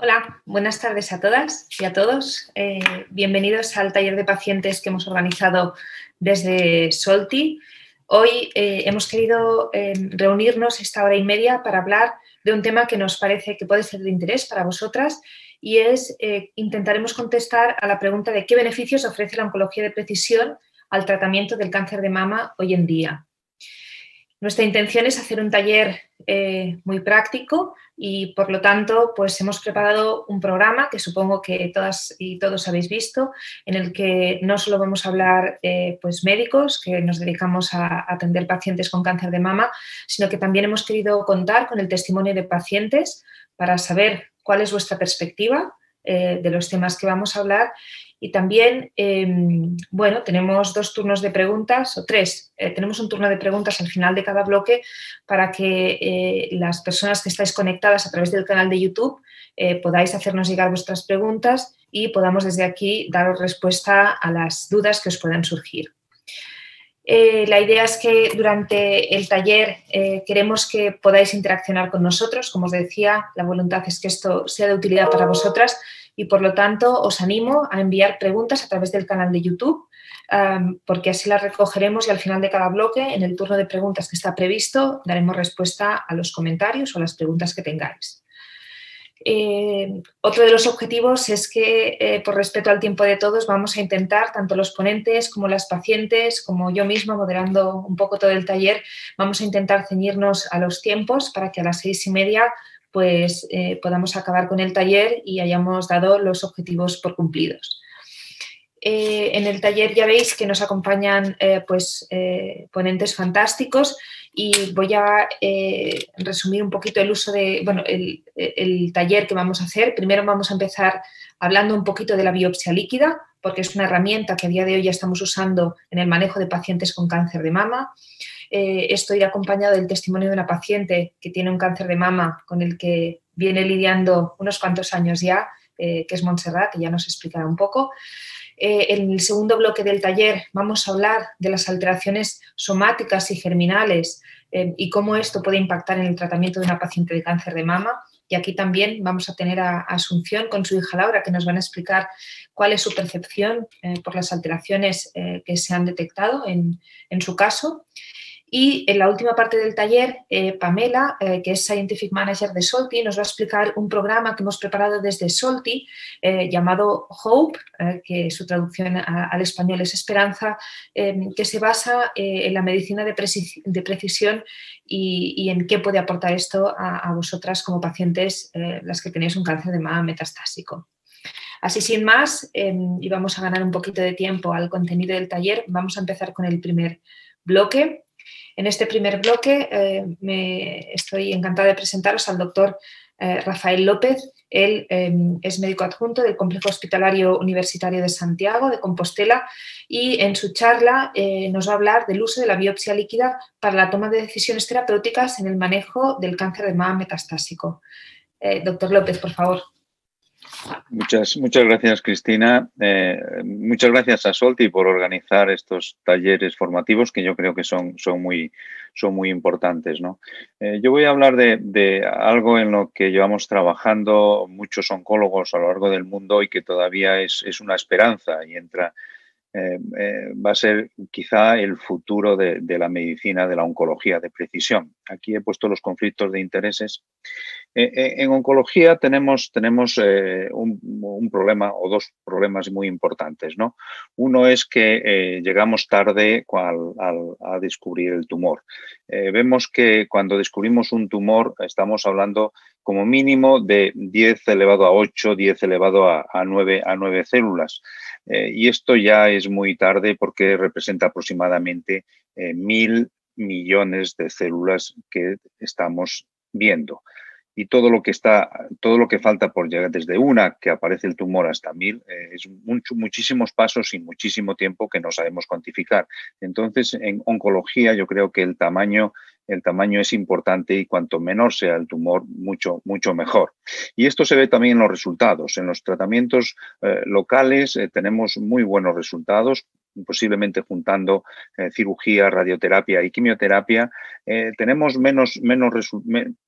Hola, buenas tardes a todas y a todos. Bienvenidos al taller de pacientes que hemos organizado desde Solti. Hoy hemos querido reunirnos esta hora y media para hablar de un tema que nos parece que puede ser de interés para vosotras y es intentaremos contestar a la pregunta de qué beneficios ofrece la oncología de precisión al tratamiento del cáncer de mama hoy en día. Nuestra intención es hacer un taller muy práctico y, por lo tanto, pues hemos preparado un programa que supongo que todas y todos habéis visto, en el que no solo vamos a hablar pues médicos, que nos dedicamos a atender pacientes con cáncer de mama, sino que también hemos querido contar con el testimonio de pacientes para saber cuál es vuestra perspectiva de los temas que vamos a hablar. Y también, bueno, tenemos dos turnos de preguntas, o tres. Tenemos un turno de preguntas al final de cada bloque para que las personas que estáis conectadas a través del canal de YouTube podáis hacernos llegar vuestras preguntas y podamos desde aquí daros respuesta a las dudas que os puedan surgir. La idea es que durante el taller queremos que podáis interaccionar con nosotros. Como os decía, la voluntad es que esto sea de utilidad para vosotras y, por lo tanto, os animo a enviar preguntas a través del canal de YouTube, porque así las recogeremos y al final de cada bloque, en el turno de preguntas que está previsto, daremos respuesta a los comentarios o a las preguntas que tengáis. Otro de los objetivos es que, por respeto al tiempo de todos, vamos a intentar, tanto los ponentes como las pacientes, como yo misma, moderando un poco todo el taller, vamos a intentar ceñirnos a los tiempos para que a las 6:30 pues, podamos acabar con el taller y hayamos dado los objetivos por cumplidos. En el taller ya veis que nos acompañan ponentes fantásticos y voy a resumir un poquito el uso de, bueno, el taller que vamos a hacer. Primero vamos a empezar hablando un poquito de la biopsia líquida, porque es una herramienta que a día de hoy ya estamos usando en el manejo de pacientes con cáncer de mama. Esto irá acompañado del testimonio de una paciente que tiene un cáncer de mama con el que viene lidiando unos cuantos años ya, que es Montserrat, que ya nos explicará un poco. En el segundo bloque del taller vamos a hablar de las alteraciones somáticas y germinales y cómo esto puede impactar en el tratamiento de una paciente de cáncer de mama. Y aquí también vamos a tener a Asunción con su hija Laura, que nos van a explicar cuál es su percepción por las alteraciones que se han detectado en su caso. Y en la última parte del taller, Pamela, que es Scientific Manager de Solti, nos va a explicar un programa que hemos preparado desde Solti llamado HOPE, que su traducción al español es Esperanza, que se basa en la medicina de precisión y en qué puede aportar esto a vosotras como pacientes las que tenéis un cáncer de mama metastásico. Así, sin más, y vamos a ganar un poquito de tiempo al contenido del taller, vamos a empezar con el primer bloque. En este primer bloque estoy encantada de presentaros al doctor Rafael López. Él es médico adjunto del Complejo Hospitalario Universitario de Santiago de Compostela y en su charla nos va a hablar del uso de la biopsia líquida para la toma de decisiones terapéuticas en el manejo del cáncer de mama metastásico. Doctor López, por favor. Muchas gracias, Cristina. Muchas gracias a Solti por organizar estos talleres formativos que yo creo que son muy importantes, ¿no? Yo voy a hablar de algo en lo que llevamos trabajando muchos oncólogos a lo largo del mundo y que todavía es una esperanza y va a ser quizá el futuro de la medicina, de la oncología de precisión. Aquí he puesto los conflictos de intereses. En oncología tenemos un problema o dos problemas muy importantes, ¿no? Uno es que llegamos tarde a descubrir el tumor. Vemos que cuando descubrimos un tumor estamos hablando como mínimo de 10 elevado a 8, 10 elevado a 9 células. Y esto ya es muy tarde porque representa aproximadamente 1.000 millones de células que estamos viendo. Y todo lo que falta por llegar desde una que aparece el tumor hasta 1.000 es muchísimos pasos y muchísimo tiempo que no sabemos cuantificar. Entonces, en oncología yo creo que el tamaño es importante y cuanto menor sea el tumor, mucho mejor. Y esto se ve también en los resultados. En los tratamientos locales tenemos muy buenos resultados. posiblemente juntando cirugía, radioterapia y quimioterapia, tenemos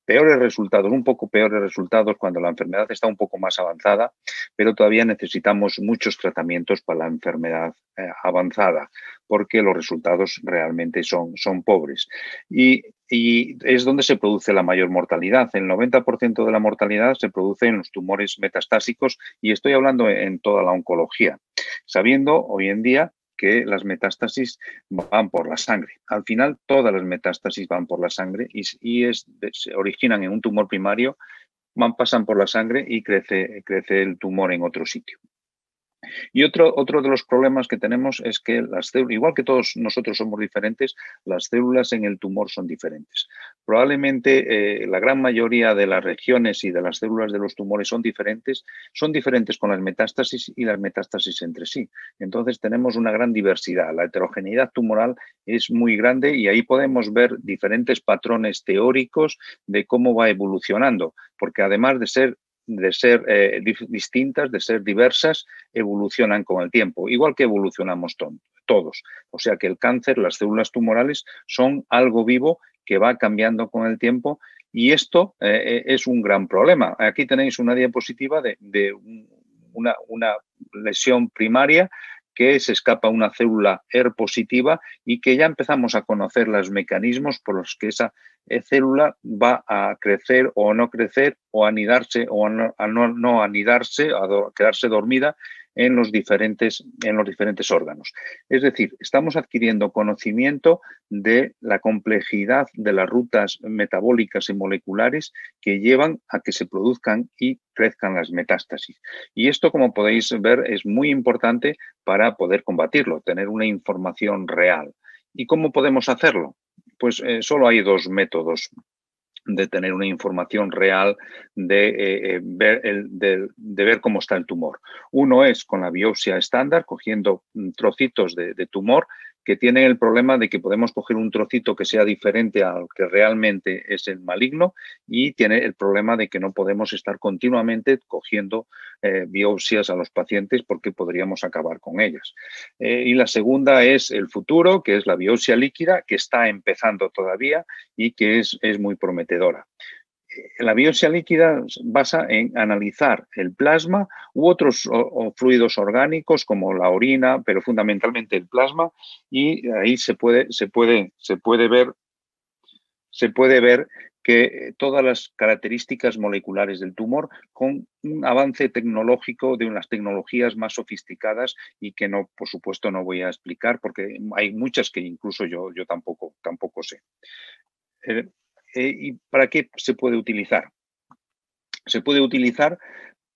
peores resultados, un poco peores resultados cuando la enfermedad está un poco más avanzada, pero todavía necesitamos muchos tratamientos para la enfermedad avanzada, porque los resultados realmente son pobres. Y es donde se produce la mayor mortalidad. El 90% de la mortalidad se produce en los tumores metastásicos, y estoy hablando en toda la oncología, sabiendo hoy en día que las metástasis van por la sangre. Al final, todas las metástasis van por la sangre y se originan en un tumor primario, pasan por la sangre y crece el tumor en otro sitio. Y otro de los problemas que tenemos es que las células, igual que todos nosotros somos diferentes, las células en el tumor son diferentes. Probablemente la gran mayoría de las regiones y de las células de los tumores son diferentes con las metástasis y las metástasis entre sí. Entonces tenemos una gran diversidad. La heterogeneidad tumoral es muy grande y ahí podemos ver diferentes patrones teóricos de cómo va evolucionando, porque además de ser distintas, de ser diversas, evolucionan con el tiempo, igual que evolucionamos todos. O sea que el cáncer, las células tumorales, son algo vivo que va cambiando con el tiempo, y esto es un gran problema. Aquí tenéis una diapositiva de una lesión primaria que se escapa una célula ER positiva y que ya empezamos a conocer los mecanismos por los que esa célula va a crecer o no crecer, o anidarse o no anidarse, a quedarse dormida en los diferentes órganos. Es decir, estamos adquiriendo conocimiento de la complejidad de las rutas metabólicas y moleculares que llevan a que se produzcan y crezcan las metástasis. Y esto, como podéis ver, es muy importante para poder combatirlo, tener una información real. ¿Y cómo podemos hacerlo? Pues solo hay dos métodos de tener una información real, de ver cómo está el tumor. Uno es con la biopsia estándar, cogiendo trocitos de tumor que tienen el problema de que podemos coger un trocito que sea diferente al que realmente es el maligno, y tiene el problema de que no podemos estar continuamente cogiendo biopsias a los pacientes porque podríamos acabar con ellas. Y la segunda es el futuro, que es la biopsia líquida, que está empezando todavía y que es muy prometedora. La biopsia líquida basa en analizar el plasma u otros fluidos orgánicos como la orina, pero fundamentalmente el plasma, y ahí se puede ver que todas las características moleculares del tumor, con un avance tecnológico de unas tecnologías más sofisticadas y que no, por supuesto, no voy a explicar porque hay muchas que incluso yo tampoco sé. ¿Y para qué se puede utilizar? Se puede utilizar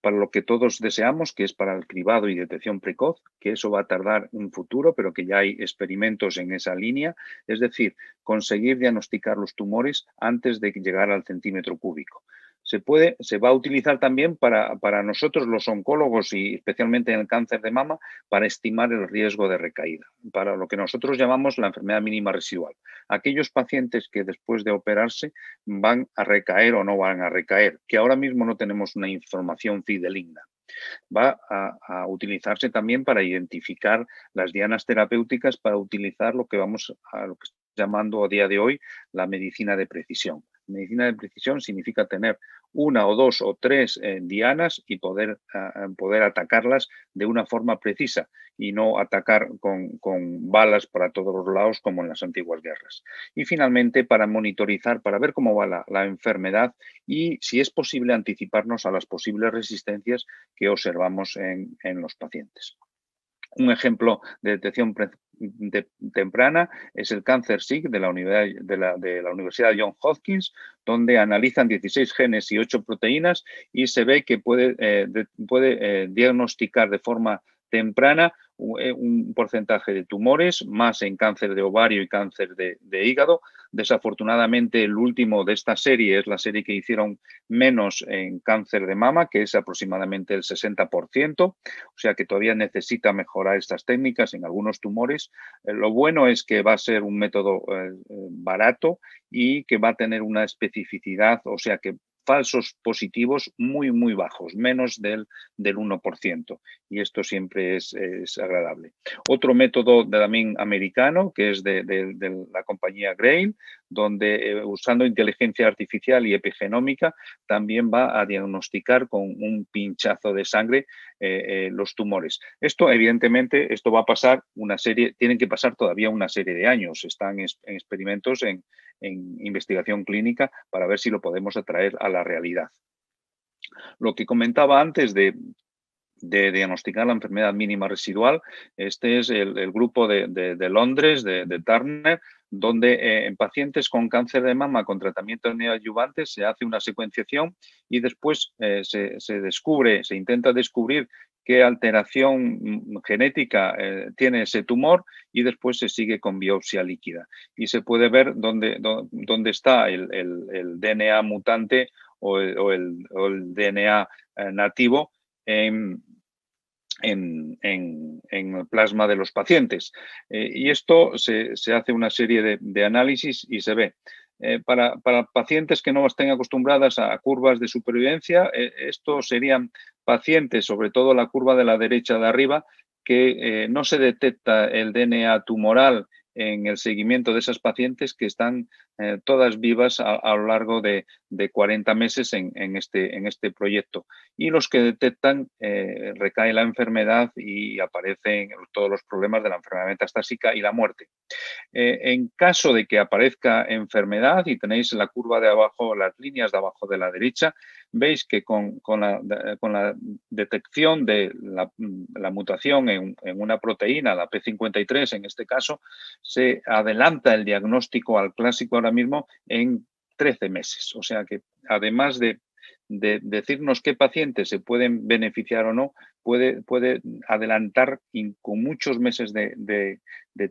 para lo que todos deseamos, que es para el cribado y detección precoz, que eso va a tardar un futuro, pero que ya hay experimentos en esa línea, es decir, conseguir diagnosticar los tumores antes de llegar al centímetro cúbico. Se va a utilizar también para nosotros los oncólogos, y especialmente en el cáncer de mama, para estimar el riesgo de recaída, para lo que nosotros llamamos la enfermedad mínima residual. Aquellos pacientes que después de operarse van a recaer o no van a recaer, que ahora mismo no tenemos una información fidedigna. Va a utilizarse también para identificar las dianas terapéuticas, para utilizar lo que estamos llamando a día de hoy la medicina de precisión. Medicina de precisión significa tener una o dos o tres dianas y poder atacarlas de una forma precisa, y no atacar con balas para todos los lados como en las antiguas guerras. Y finalmente, para monitorizar, para ver cómo va la enfermedad y, si es posible, anticiparnos a las posibles resistencias que observamos en los pacientes. Un ejemplo de detección temprana es el cáncer SIG de la Universidad Johns Hopkins, donde analizan 16 genes y 8 proteínas y se ve que puede diagnosticar de forma temprana un porcentaje de tumores, más en cáncer de ovario y cáncer de hígado. Desafortunadamente, el último de esta serie es la serie que hicieron menos en cáncer de mama, que es aproximadamente el 60%, o sea que todavía necesita mejorar estas técnicas en algunos tumores. Lo bueno es que va a ser un método barato y que va a tener una especificidad, o sea que falsos positivos muy, muy bajos, menos del 1%. Y esto siempre es agradable. Otro método también americano, que es de la compañía Grail, donde usando inteligencia artificial y epigenómica también va a diagnosticar con un pinchazo de sangre los tumores. Esto, evidentemente, esto va a pasar tienen que pasar todavía una serie de años. Están en experimentos en investigación clínica para ver si lo podemos atraer a la realidad. Lo que comentaba antes de diagnosticar la enfermedad mínima residual, este es el grupo de Londres, de Turner, donde en pacientes con cáncer de mama con tratamiento neoadyuvante se hace una secuenciación y después se intenta descubrir qué alteración genética tiene ese tumor y después se sigue con biopsia líquida. Y se puede ver dónde está el DNA mutante o el DNA nativo en el plasma de los pacientes. Y esto se hace una serie de análisis y se ve. Para pacientes que no estén acostumbradas a curvas de supervivencia, estos serían pacientes, sobre todo la curva de la derecha de arriba, que no se detecta el DNA tumoral en el seguimiento de esas pacientes que están todas vivas a lo largo de 40 meses en este proyecto. Y los que detectan, recae la enfermedad y aparecen todos los problemas de la enfermedad metastásica y la muerte. En caso de que aparezca enfermedad y tenéis la curva de abajo, las líneas de abajo de la derecha, veis que con la detección de la mutación en una proteína, la P53 en este caso, se adelanta el diagnóstico al clásico ahora mismo en 13 meses. O sea que además de decirnos qué pacientes se pueden beneficiar o no, puede adelantar con muchos meses de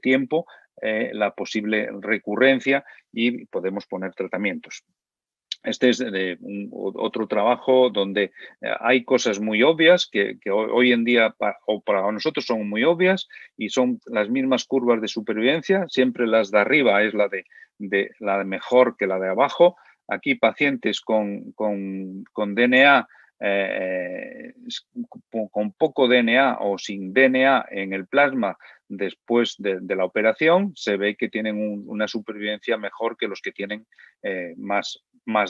tiempo la posible recurrencia y podemos poner tratamientos. Este es otro trabajo donde hay cosas muy obvias que hoy en día para nosotros son muy obvias y son las mismas curvas de supervivencia. Siempre las de arriba es la de mejor que la de abajo. Aquí pacientes con DNA, con poco DNA o sin DNA en el plasma después de la operación, se ve que tienen una supervivencia mejor que los que tienen más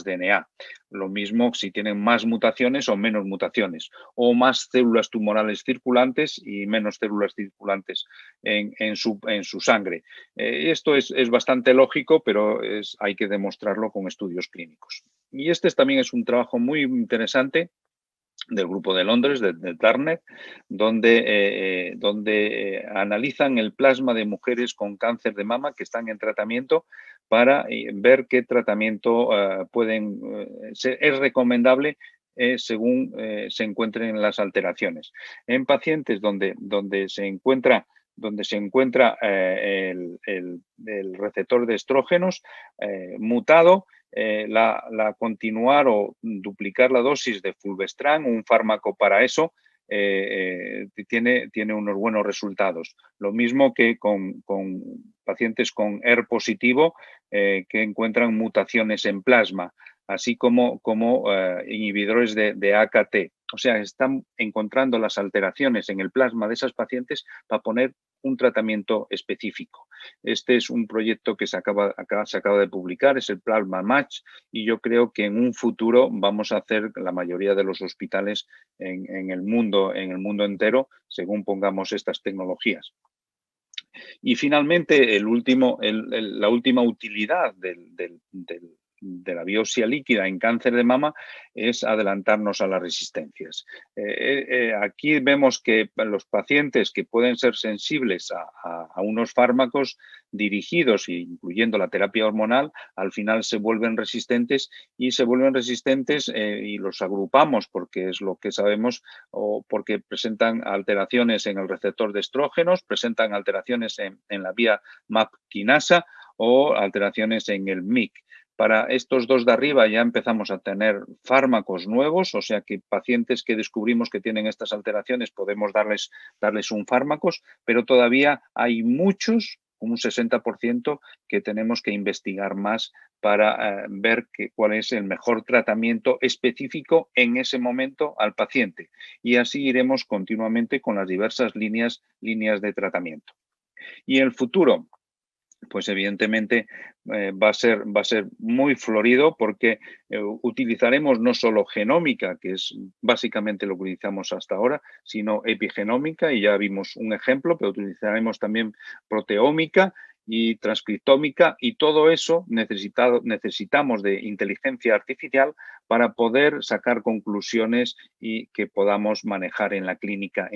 DNA. Lo mismo si tienen más mutaciones o menos mutaciones, o más células tumorales circulantes y menos células circulantes en su sangre. Esto es bastante lógico, pero hay que demostrarlo con estudios clínicos. Y este también es un trabajo muy interesante del grupo de Londres, de Turner, donde analizan el plasma de mujeres con cáncer de mama que están en tratamiento para ver qué tratamiento es recomendable según se encuentren las alteraciones. En pacientes donde se encuentra el receptor de estrógenos mutado, continuar o duplicar la dosis de fulvestrant, un fármaco para eso, tiene unos buenos resultados. Lo mismo que con pacientes con ER positivo que encuentran mutaciones en plasma, así como inhibidores de AKT. O sea, están encontrando las alteraciones en el plasma de esas pacientes para poner un tratamiento específico. Este es un proyecto que se acaba de publicar, es el Plasma Match, y yo creo que en un futuro vamos a hacer la mayoría de los hospitales en el mundo entero, según pongamos estas tecnologías. Y finalmente, la última utilidad de la biopsia líquida en cáncer de mama es adelantarnos a las resistencias. Aquí vemos que los pacientes que pueden ser sensibles a unos fármacos dirigidos, incluyendo la terapia hormonal, al final se vuelven resistentes y los agrupamos porque es lo que sabemos o porque presentan alteraciones en el receptor de estrógenos, presentan alteraciones en la vía MAP quinasa o alteraciones en el MYC. Para estos dos de arriba ya empezamos a tener fármacos nuevos, o sea que pacientes que descubrimos que tienen estas alteraciones podemos darles un fármaco, pero todavía hay muchos un 60% que tenemos que investigar más para ver cuál es el mejor tratamiento específico en ese momento al paciente. Y así iremos continuamente con las diversas líneas de tratamiento. Y el futuro, pues evidentemente va a ser muy florido porque utilizaremos no solo genómica, que es básicamente lo que utilizamos hasta ahora, sino epigenómica, y ya vimos un ejemplo, pero utilizaremos también proteómica y transcriptómica, y todo eso necesitamos de inteligencia artificial para poder sacar conclusiones y que podamos manejar en la clínica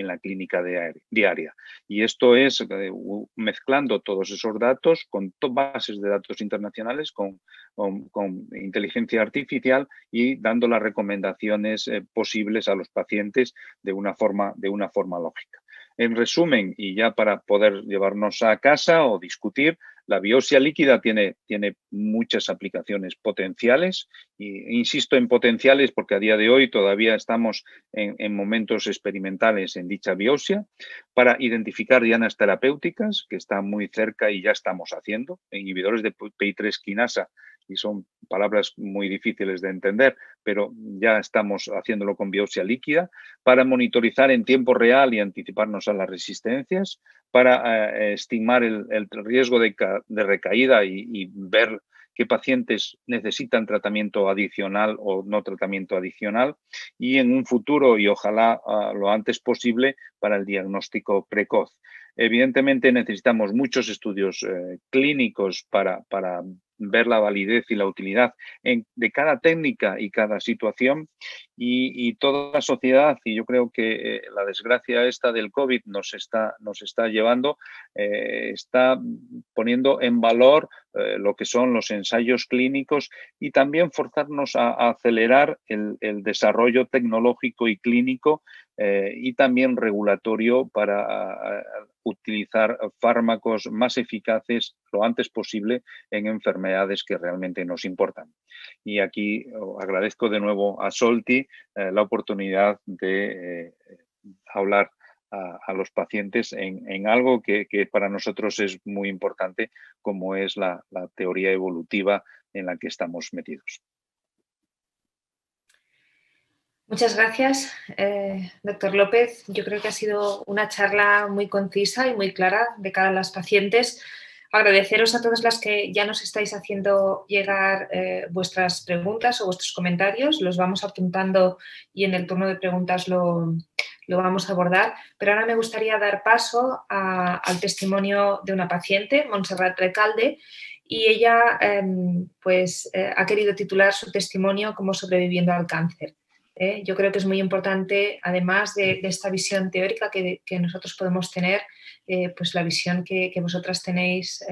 diaria. Y esto es mezclando todos esos datos con bases de datos internacionales, con inteligencia artificial, y dando las recomendaciones posibles a los pacientes de una forma lógica. En resumen, y ya para poder llevarnos a casa o discutir, la biopsia líquida tiene muchas aplicaciones potenciales, e insisto en potenciales porque a día de hoy todavía estamos en momentos experimentales en dicha biopsia, para identificar dianas terapéuticas, que están muy cerca y ya estamos haciendo, inhibidores de PI3 quinasa, y son palabras muy difíciles de entender, pero ya estamos haciéndolo con biopsia líquida, para monitorizar en tiempo real y anticiparnos a las resistencias, para estimar el riesgo de recaída y ver qué pacientes necesitan tratamiento adicional o no tratamiento adicional, y en un futuro, y ojalá lo antes posible, para el diagnóstico precoz. Evidentemente necesitamos muchos estudios clínicos para ver la validez y la utilidad de cada técnica y cada situación, y toda la sociedad, y yo creo que la desgracia esta del COVID nos está llevando, está poniendo en valor lo que son los ensayos clínicos, y también forzarnos a acelerar el desarrollo tecnológico y clínico y también regulatorio para utilizar fármacos más eficaces lo antes posible en enfermedades que realmente nos importan. Y aquí agradezco de nuevo a Solti la oportunidad de hablar a los pacientes en algo que para nosotros es muy importante, como es la teoría evolutiva en la que estamos metidos. Muchas gracias, doctor López. Yo creo que ha sido una charla muy concisa y muy clara de cara a las pacientes. Agradeceros a todas las que ya nos estáis haciendo llegar vuestras preguntas o vuestros comentarios. Los vamos apuntando y en el turno de preguntas lo vamos a abordar. Pero ahora me gustaría dar paso al testimonio de una paciente, Montserrat Recalde, y ella ha querido titular su testimonio como sobreviviendo al cáncer. Yo creo que es muy importante, además de esta visión teórica que nosotros podemos tener, pues la visión que vosotras tenéis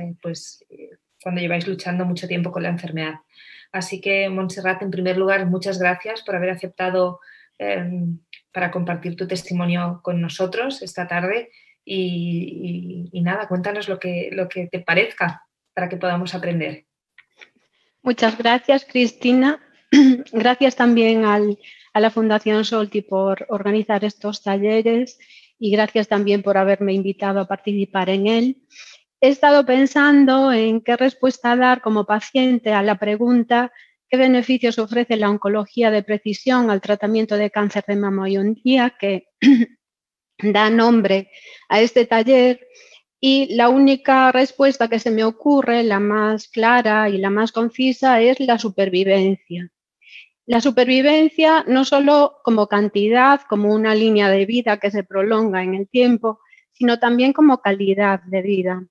cuando lleváis luchando mucho tiempo con la enfermedad. Así que, Montserrat, en primer lugar, muchas gracias por haber aceptado para compartir tu testimonio con nosotros esta tarde, y nada, cuéntanos lo que te parezca para que podamos aprender. Muchas gracias, Cristina. Gracias también a la Fundación Solti por organizar estos talleres, y gracias también por haberme invitado a participar en él. He estado pensando en qué respuesta dar como paciente a la pregunta ¿qué beneficios ofrece la oncología de precisión al tratamiento de cáncer de mama hoy en día?, que da nombre a este taller. Y la única respuesta que se me ocurre, la más clara y la más concisa, es la supervivencia. La supervivencia no solo como cantidad, como una línea de vida que se prolonga en el tiempo, sino también como calidad de vida.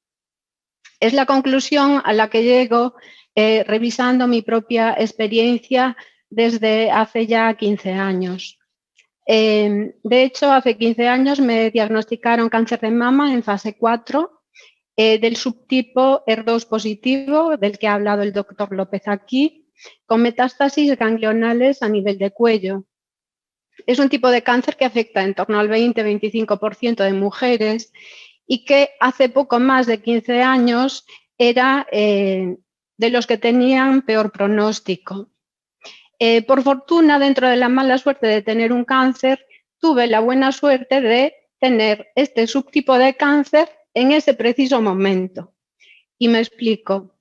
Es la conclusión a la que llego revisando mi propia experiencia desde hace ya 15 años. De hecho, hace 15 años me diagnosticaron cáncer de mama en fase 4 del subtipo HER2 positivo, del que ha hablado el doctor López aquí, con metástasis ganglionales a nivel de cuello. Es un tipo de cáncer que afecta en torno al 20-25% de mujeres y que hace poco más de 15 años era de los que tenían peor pronóstico. Por fortuna, dentro de la mala suerte de tener un cáncer, tuve la buena suerte de tener este subtipo de cáncer en ese preciso momento. Y me explico.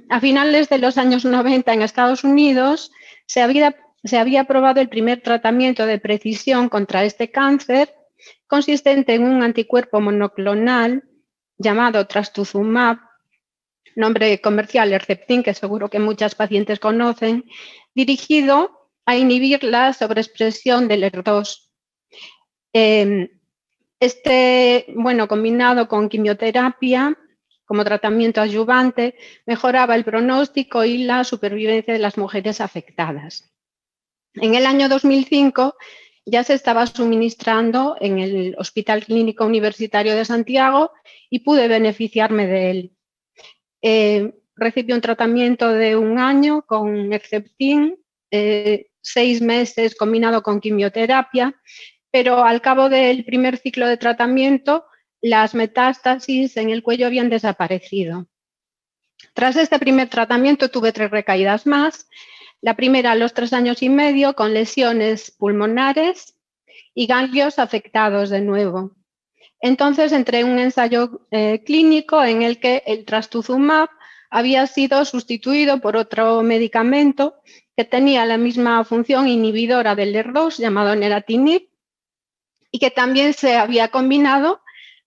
A finales de los años 90 en Estados Unidos se había aprobado el primer tratamiento de precisión contra este cáncer, consistente en un anticuerpo monoclonal llamado trastuzumab, nombre comercial Herceptin, que seguro que muchas pacientes conocen, dirigido a inhibir la sobreexpresión del HER2. Combinado con quimioterapia como tratamiento adyuvante, mejoraba el pronóstico y la supervivencia de las mujeres afectadas. En el año 2005 ya se estaba suministrando en el Hospital Clínico Universitario de Santiago y pude beneficiarme de él. Recibí un tratamiento de 1 año con Herceptin, 6 meses combinado con quimioterapia, pero al cabo del primer ciclo de tratamiento las metástasis en el cuello habían desaparecido. Tras este primer tratamiento tuve 3 recaídas más. La primera a los 3 años y medio con lesiones pulmonares y ganglios afectados de nuevo. Entonces entré en un ensayo clínico en el que el trastuzumab había sido sustituido por otro medicamento que tenía la misma función inhibidora del HER2 llamado neratinib y que también se había combinado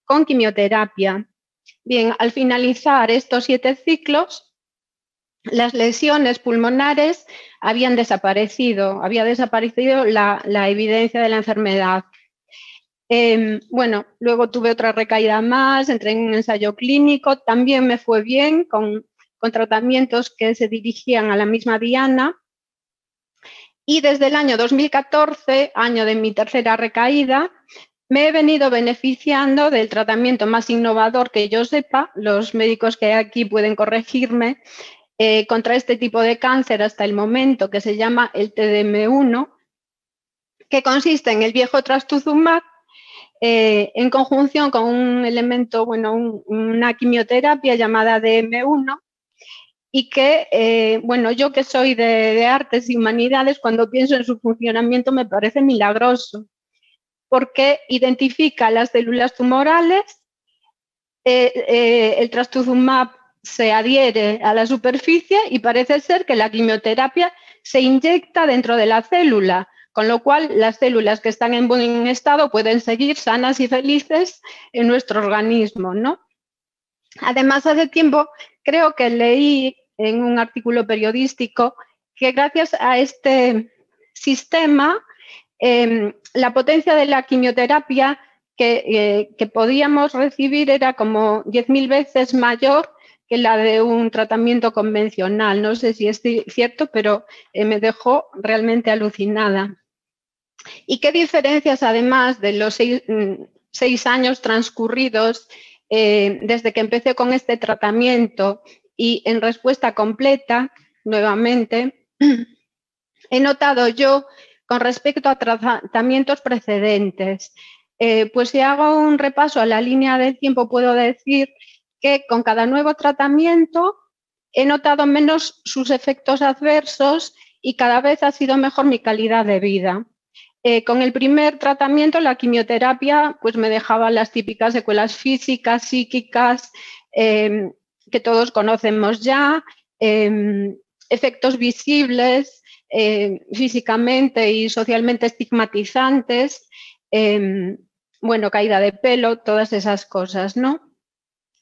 con quimioterapia. Bien, al finalizar estos 7 ciclos, las lesiones pulmonares habían desaparecido, había desaparecido la evidencia de la enfermedad. Luego tuve otra recaída más, entré en un ensayo clínico, también me fue bien con tratamientos que se dirigían a la misma diana. Y desde el año 2014, año de mi tercera recaída, me he venido beneficiando del tratamiento más innovador que yo sepa, los médicos que aquí pueden corregirme, contra este tipo de cáncer hasta el momento, que se llama el TDM1, que consiste en el viejo trastuzumab en conjunción con un elemento, una quimioterapia llamada DM1, y que, yo que soy de artes y humanidades, cuando pienso en su funcionamiento me parece milagroso, porque identifica las células tumorales, el trastuzumab se adhiere a la superficie y parece ser que la quimioterapia se inyecta dentro de la célula, con lo cual las células que están en buen estado pueden seguir sanas y felices en nuestro organismo, ¿no? Además, hace tiempo creo que leí en un artículo periodístico que gracias a este sistema la potencia de la quimioterapia que podíamos recibir era como 10.000 veces mayor que la de un tratamiento convencional. No sé si es cierto, pero me dejó realmente alucinada. ¿Y qué diferencias, además de los 6 años transcurridos desde que empecé con este tratamiento y en respuesta completa, nuevamente, he notado yo con respecto a tratamientos precedentes? Pues si hago un repaso a la línea del tiempo, puedo decir que con cada nuevo tratamiento he notado menos sus efectos adversos y cada vez ha sido mejor mi calidad de vida. Con el primer tratamiento, la quimioterapia, pues me dejaba las típicas secuelas físicas, psíquicas, que todos conocemos ya, efectos visibles, físicamente y socialmente estigmatizantes, caída de pelo, todas esas cosas, ¿no?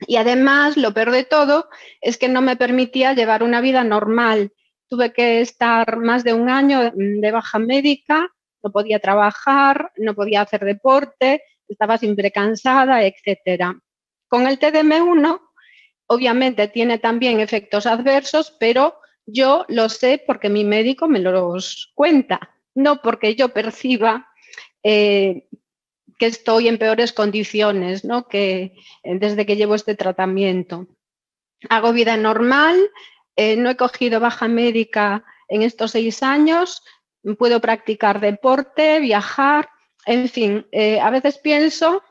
Y además, lo peor de todo es que no me permitía llevar una vida normal. Tuve que estar más de 1 año de baja médica, no podía trabajar, no podía hacer deporte, estaba siempre cansada, etc. Con el TDM1, obviamente tiene también efectos adversos, pero yo lo sé porque mi médico me los cuenta, no porque yo perciba que estoy en peores condiciones, ¿no? Que desde que llevo este tratamiento. Hago vida normal, no he cogido baja médica en estos 6 años, puedo practicar deporte, viajar, en fin, a veces pienso,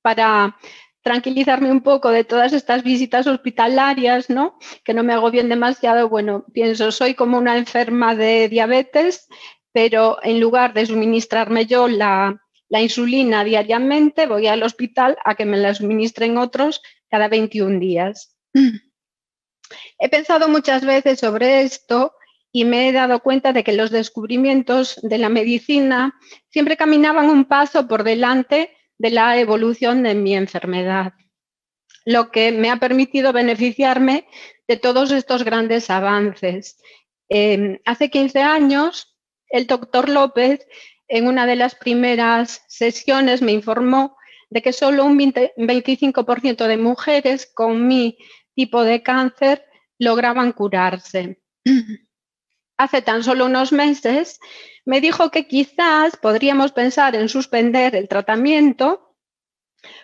para tranquilizarme un poco de todas estas visitas hospitalarias, ¿no? Que no me agobien demasiado, pienso, soy como una enferma de diabetes, pero en lugar de suministrarme yo la insulina diariamente, voy al hospital a que me la suministren otros cada 21 días. He pensado muchas veces sobre esto y me he dado cuenta de que los descubrimientos de la medicina siempre caminaban un paso por delante de la evolución de mi enfermedad, lo que me ha permitido beneficiarme de todos estos grandes avances. Hace 15 años, el doctor López, en una de las primeras sesiones, me informó de que solo un 25% de mujeres con mi tipo de cáncer lograban curarse. Hace tan solo unos meses me dijo que quizás podríamos pensar en suspender el tratamiento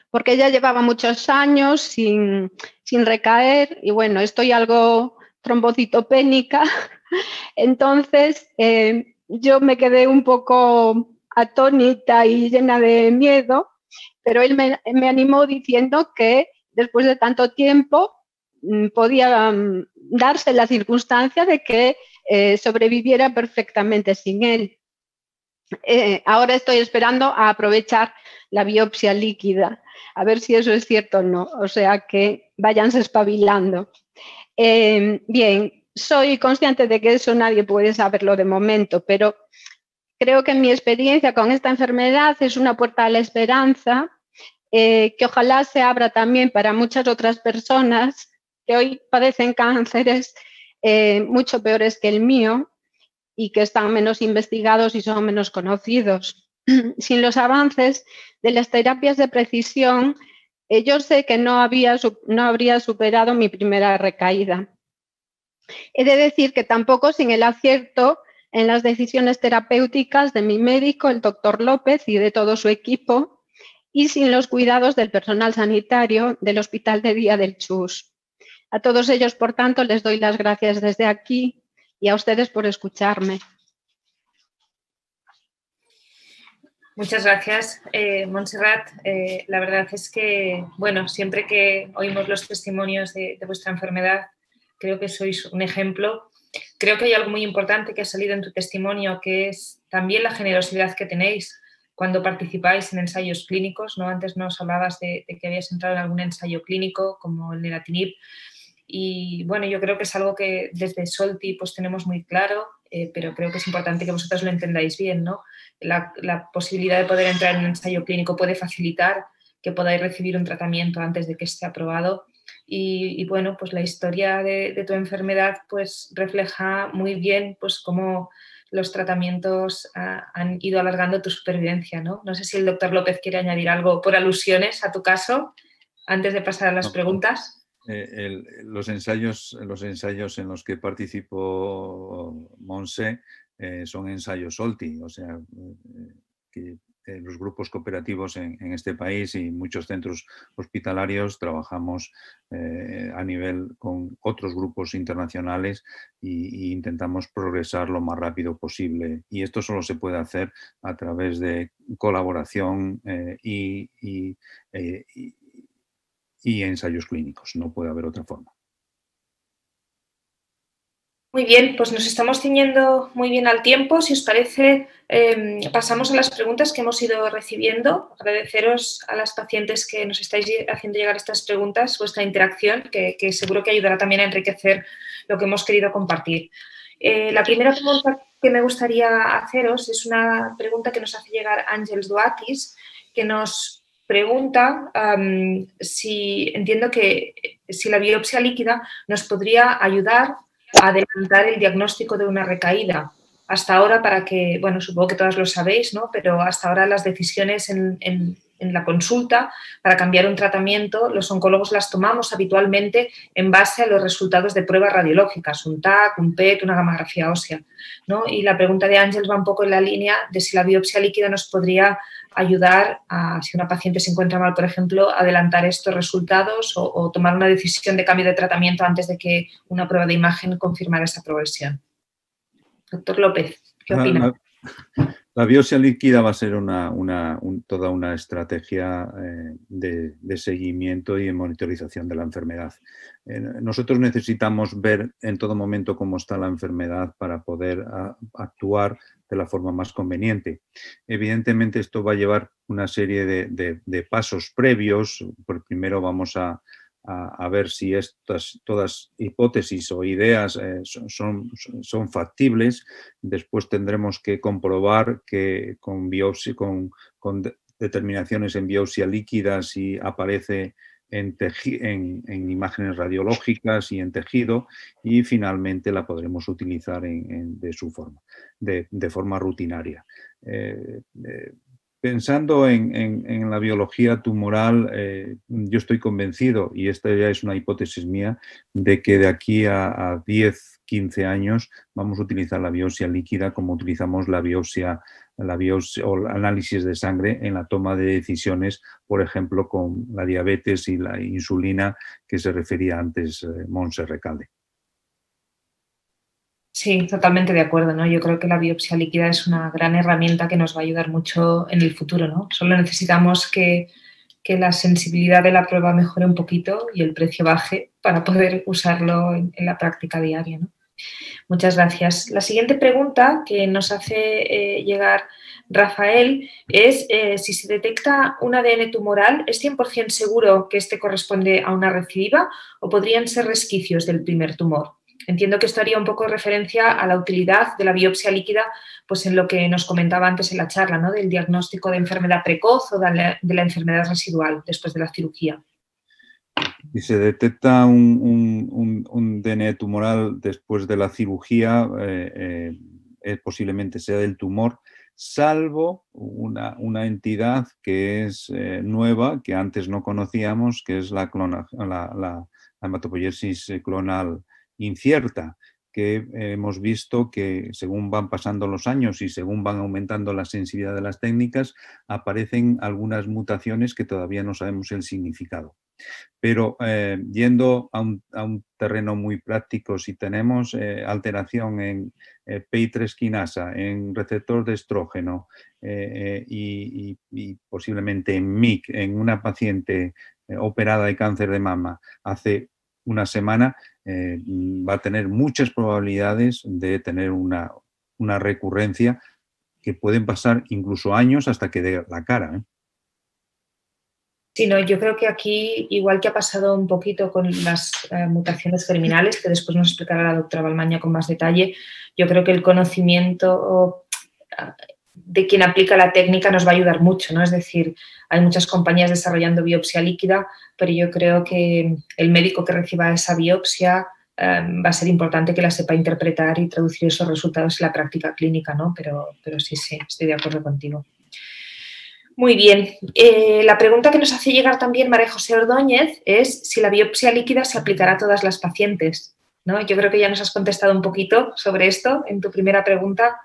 porque ya llevaba muchos años sin recaer y bueno, estoy algo trombocitopénica, entonces yo me quedé un poco atónita y llena de miedo, pero él me animó diciendo que después de tanto tiempo podía darse la circunstancia de que sobreviviera perfectamente sin él. Ahora estoy esperando a aprovechar la biopsia líquida, a ver si eso es cierto o no, o sea que váyanse espabilando. Bien, soy consciente de que eso nadie puede saberlo de momento, pero creo que mi experiencia con esta enfermedad es una puerta a la esperanza que ojalá se abra también para muchas otras personas que hoy padecen cánceres mucho peores que el mío y que están menos investigados y son menos conocidos. Sin los avances de las terapias de precisión, yo sé que no habría superado mi primera recaída. He de decir que tampoco sin el acierto en las decisiones terapéuticas de mi médico, el doctor López, y de todo su equipo, y sin los cuidados del personal sanitario del Hospital de Día del Chus. A todos ellos, por tanto, les doy las gracias desde aquí y a ustedes por escucharme. Muchas gracias, Montserrat. La verdad es que, bueno, siempre que oímos los testimonios de vuestra enfermedad, creo que sois un ejemplo. Creo que hay algo muy importante que ha salido en tu testimonio, que es también la generosidad que tenéis cuando participáis en ensayos clínicos, ¿no? Antes nos hablabas de que habías entrado en algún ensayo clínico, como el neratinib. Y bueno, yo creo que es algo que desde Solti pues tenemos muy claro, pero creo que es importante que vosotros lo entendáis bien, ¿no? La posibilidad de poder entrar en un ensayo clínico puede facilitar que podáis recibir un tratamiento antes de que esté aprobado. Y bueno, pues la historia de tu enfermedad pues refleja muy bien pues cómo los tratamientos han ido alargando tu supervivencia, ¿no? No sé si el doctor López quiere añadir algo por alusiones a tu caso antes de pasar a las preguntas. Los ensayos en los que participó Monse son ensayos Solti, o sea, que los grupos cooperativos en este país y muchos centros hospitalarios trabajamos a nivel con otros grupos internacionales e intentamos progresar lo más rápido posible. Y esto solo se puede hacer a través de colaboración y ensayos clínicos. No puede haber otra forma. Muy bien, pues nos estamos ciñendo muy bien al tiempo. Si os parece, pasamos a las preguntas que hemos ido recibiendo. Agradeceros a las pacientes que nos estáis haciendo llegar estas preguntas, vuestra interacción, que seguro que ayudará también a enriquecer lo que hemos querido compartir. La primera pregunta que me gustaría haceros es una pregunta que nos hace llegar Àngels Duatis, que nos pregunta si entiendo que si la biopsia líquida nos podría ayudar a adelantar el diagnóstico de una recaída. Hasta ahora, para que, bueno, supongo que todas lo sabéis, ¿no? Pero hasta ahora las decisiones en la consulta para cambiar un tratamiento, los oncólogos las tomamos habitualmente en base a los resultados de pruebas radiológicas, un TAC, un PET, una gamografía ósea, ¿no? Y la pregunta de Àngels va un poco en la línea de si la biopsia líquida nos podría ayudar a, si una paciente se encuentra mal, por ejemplo, adelantar estos resultados o tomar una decisión de cambio de tratamiento antes de que una prueba de imagen confirmara esa progresión. Doctor López, ¿qué opina? La biopsia líquida va a ser toda una estrategia de seguimiento y de monitorización de la enfermedad. Nosotros necesitamos ver en todo momento cómo está la enfermedad para poder actuar de la forma más conveniente. Evidentemente esto va a llevar una serie de pasos previos. Primero vamos a a ver si estas todas hipótesis o ideas son factibles. Después tendremos que comprobar que con determinaciones en biopsia líquida si aparece en imágenes radiológicas y en tejido, y finalmente la podremos utilizar de forma rutinaria. Pensando en la biología tumoral, yo estoy convencido, y esta ya es una hipótesis mía, de que de aquí a 10, 15 años vamos a utilizar la biopsia líquida como utilizamos la biopsia o el análisis de sangre en la toma de decisiones, por ejemplo, con la diabetes y la insulina que se refería antes Montse Recalde. Sí, totalmente de acuerdo, ¿no? Yo creo que la biopsia líquida es una gran herramienta que nos va a ayudar mucho en el futuro, ¿no? Solo necesitamos que la sensibilidad de la prueba mejore un poquito y el precio baje para poder usarlo en la práctica diaria, ¿no? Muchas gracias. La siguiente pregunta que nos hace llegar Rafael es si se detecta un ADN tumoral, ¿es 100% seguro que este corresponde a una recidiva o podrían ser resquicios del primer tumor? Entiendo que esto haría un poco referencia a la utilidad de la biopsia líquida, pues en lo que nos comentaba antes en la charla, ¿no? Del diagnóstico de enfermedad precoz o de la enfermedad residual después de la cirugía. Si se detecta un DNA tumoral después de la cirugía, posiblemente sea del tumor, salvo una entidad que es nueva, que antes no conocíamos, que es la hematopoiesis clonal incierta, que hemos visto que según van pasando los años y según van aumentando la sensibilidad de las técnicas, aparecen algunas mutaciones que todavía no sabemos el significado. Pero yendo a un terreno muy práctico, si tenemos alteración en PI3 quinasa, en receptor de estrógeno y posiblemente en MYC, en una paciente operada de cáncer de mama hace una semana, va a tener muchas probabilidades de tener una recurrencia que pueden pasar incluso años hasta que dé la cara, ¿eh? Sí, no, yo creo que aquí, igual que ha pasado un poquito con las mutaciones germinales, que después nos explicará la doctora Balmaña con más detalle, yo creo que el conocimiento de quien aplica la técnica nos va a ayudar mucho, ¿no? Es decir, hay muchas compañías desarrollando biopsia líquida, pero yo creo que el médico que reciba esa biopsia va a ser importante que la sepa interpretar y traducir esos resultados en la práctica clínica, ¿no? Pero sí, estoy de acuerdo contigo. Muy bien. La pregunta que nos hace llegar también María José Ordóñez es si la biopsia líquida se aplicará a todas las pacientes, ¿no? Yo creo que ya nos has contestado un poquito sobre esto en tu primera pregunta,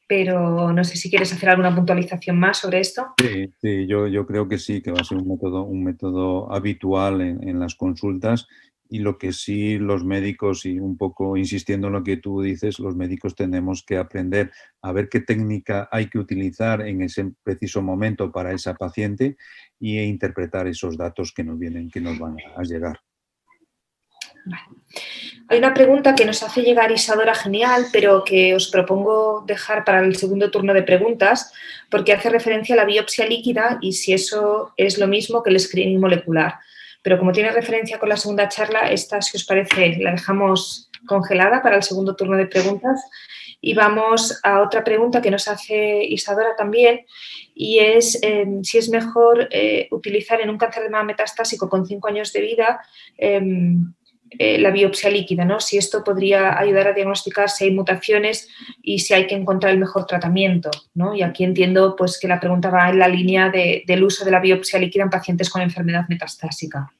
pero no sé si quieres hacer alguna puntualización más sobre esto. Sí, yo creo que sí, que va a ser un método habitual en las consultas, y lo que sí los médicos, y un poco insistiendo en lo que tú dices, los médicos tenemos que aprender a ver qué técnica hay que utilizar en ese preciso momento para esa paciente e interpretar esos datos que nos van a llegar. Vale. Hay una pregunta que nos hace llegar Isadora Genial, pero que os propongo dejar para el segundo turno de preguntas, porque hace referencia a la biopsia líquida y si eso es lo mismo que el screening molecular. Pero como tiene referencia con la segunda charla, esta, si os parece, la dejamos congelada para el segundo turno de preguntas. Y vamos a otra pregunta que nos hace Isadora también, y es si es mejor utilizar en un cáncer de mama metastásico con 5 años de vida la biopsia líquida, ¿no? Si esto podría ayudar a diagnosticar si hay mutaciones y si hay que encontrar el mejor tratamiento, ¿no? Y aquí entiendo pues, que la pregunta va en la línea del uso de la biopsia líquida en pacientes con enfermedad metastásica.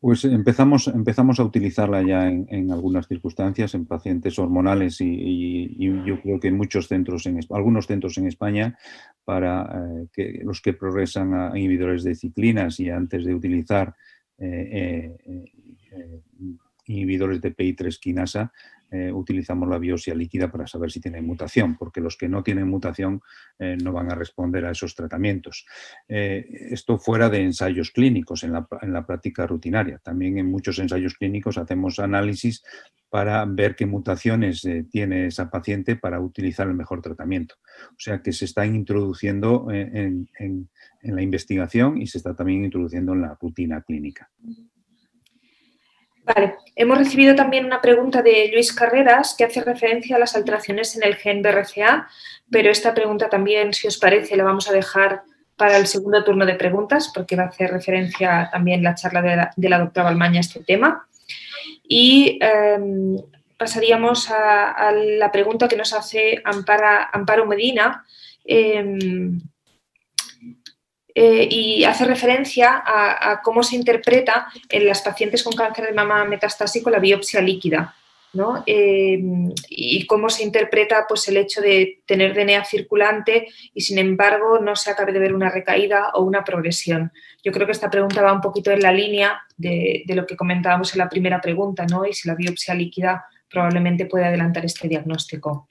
Pues empezamos a utilizarla ya en algunas circunstancias, en pacientes hormonales y yo creo que en algunos centros en España, para que los que progresan a inhibidores de ciclinas, y antes de utilizar inhibidores de PI3 quinasa, utilizamos la biopsia líquida para saber si tienen mutación, porque los que no tienen mutación no van a responder a esos tratamientos. Esto fuera de ensayos clínicos, en la práctica rutinaria. También en muchos ensayos clínicos hacemos análisis para ver qué mutaciones tiene esa paciente para utilizar el mejor tratamiento. O sea que se está introduciendo en la investigación y se está también introduciendo en la rutina clínica. Vale, hemos recibido también una pregunta de Luis Carreras que hace referencia a las alteraciones en el gen BRCA, pero esta pregunta también, si os parece, la vamos a dejar para el segundo turno de preguntas, porque va a hacer referencia también la charla de la doctora Balmaña a este tema. Y pasaríamos a la pregunta que nos hace Amparo Medina, y hace referencia a cómo se interpreta en las pacientes con cáncer de mama metastásico la biopsia líquida, ¿no? Y cómo se interpreta pues, el hecho de tener DNA circulante y, sin embargo, no se acabe de ver una recaída o una progresión. Yo creo que esta pregunta va un poquito en la línea de lo que comentábamos en la primera pregunta, ¿no? Y si la biopsia líquida probablemente puede adelantar este diagnóstico.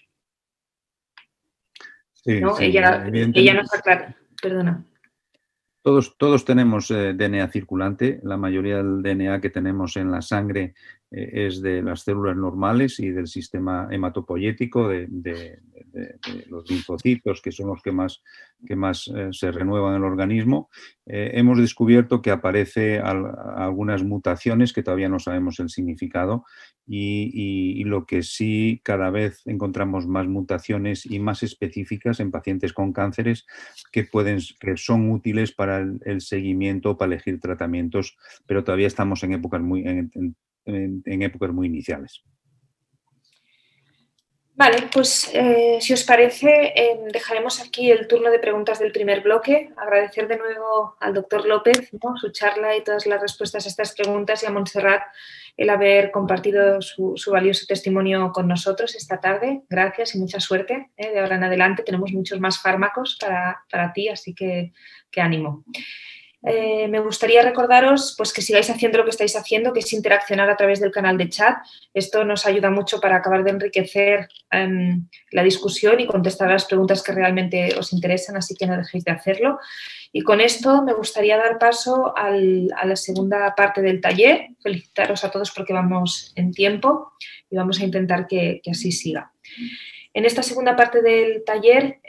Sí, ¿no? sí, Ella nos aclara. Perdona. Todos tenemos DNA circulante. La mayoría del DNA que tenemos en la sangre es de las células normales y del sistema hematopoyético, de los linfocitos, que son los que más se renuevan en el organismo. Hemos descubierto que aparece algunas mutaciones que todavía no sabemos el significado y lo que sí, cada vez encontramos más mutaciones y más específicas en pacientes con cánceres que son útiles para el seguimiento, para elegir tratamientos, pero todavía estamos en épocas muy iniciales. Vale, pues si os parece, dejaremos aquí el turno de preguntas del primer bloque. Agradecer de nuevo al doctor López, ¿no? Su charla y todas las respuestas a estas preguntas, y a Montserrat el haber compartido su valioso testimonio con nosotros esta tarde. Gracias y mucha suerte. De ahora en adelante tenemos muchos más fármacos para ti, así que ánimo. Me gustaría recordaros pues, que sigáis haciendo lo que estáis haciendo, que es interaccionar a través del canal de chat. Esto nos ayuda mucho para acabar de enriquecer la discusión y contestar a las preguntas que realmente os interesan, así que no dejéis de hacerlo. Y con esto me gustaría dar paso a la segunda parte del taller. Felicitaros a todos porque vamos en tiempo y vamos a intentar que así siga. En esta segunda parte del taller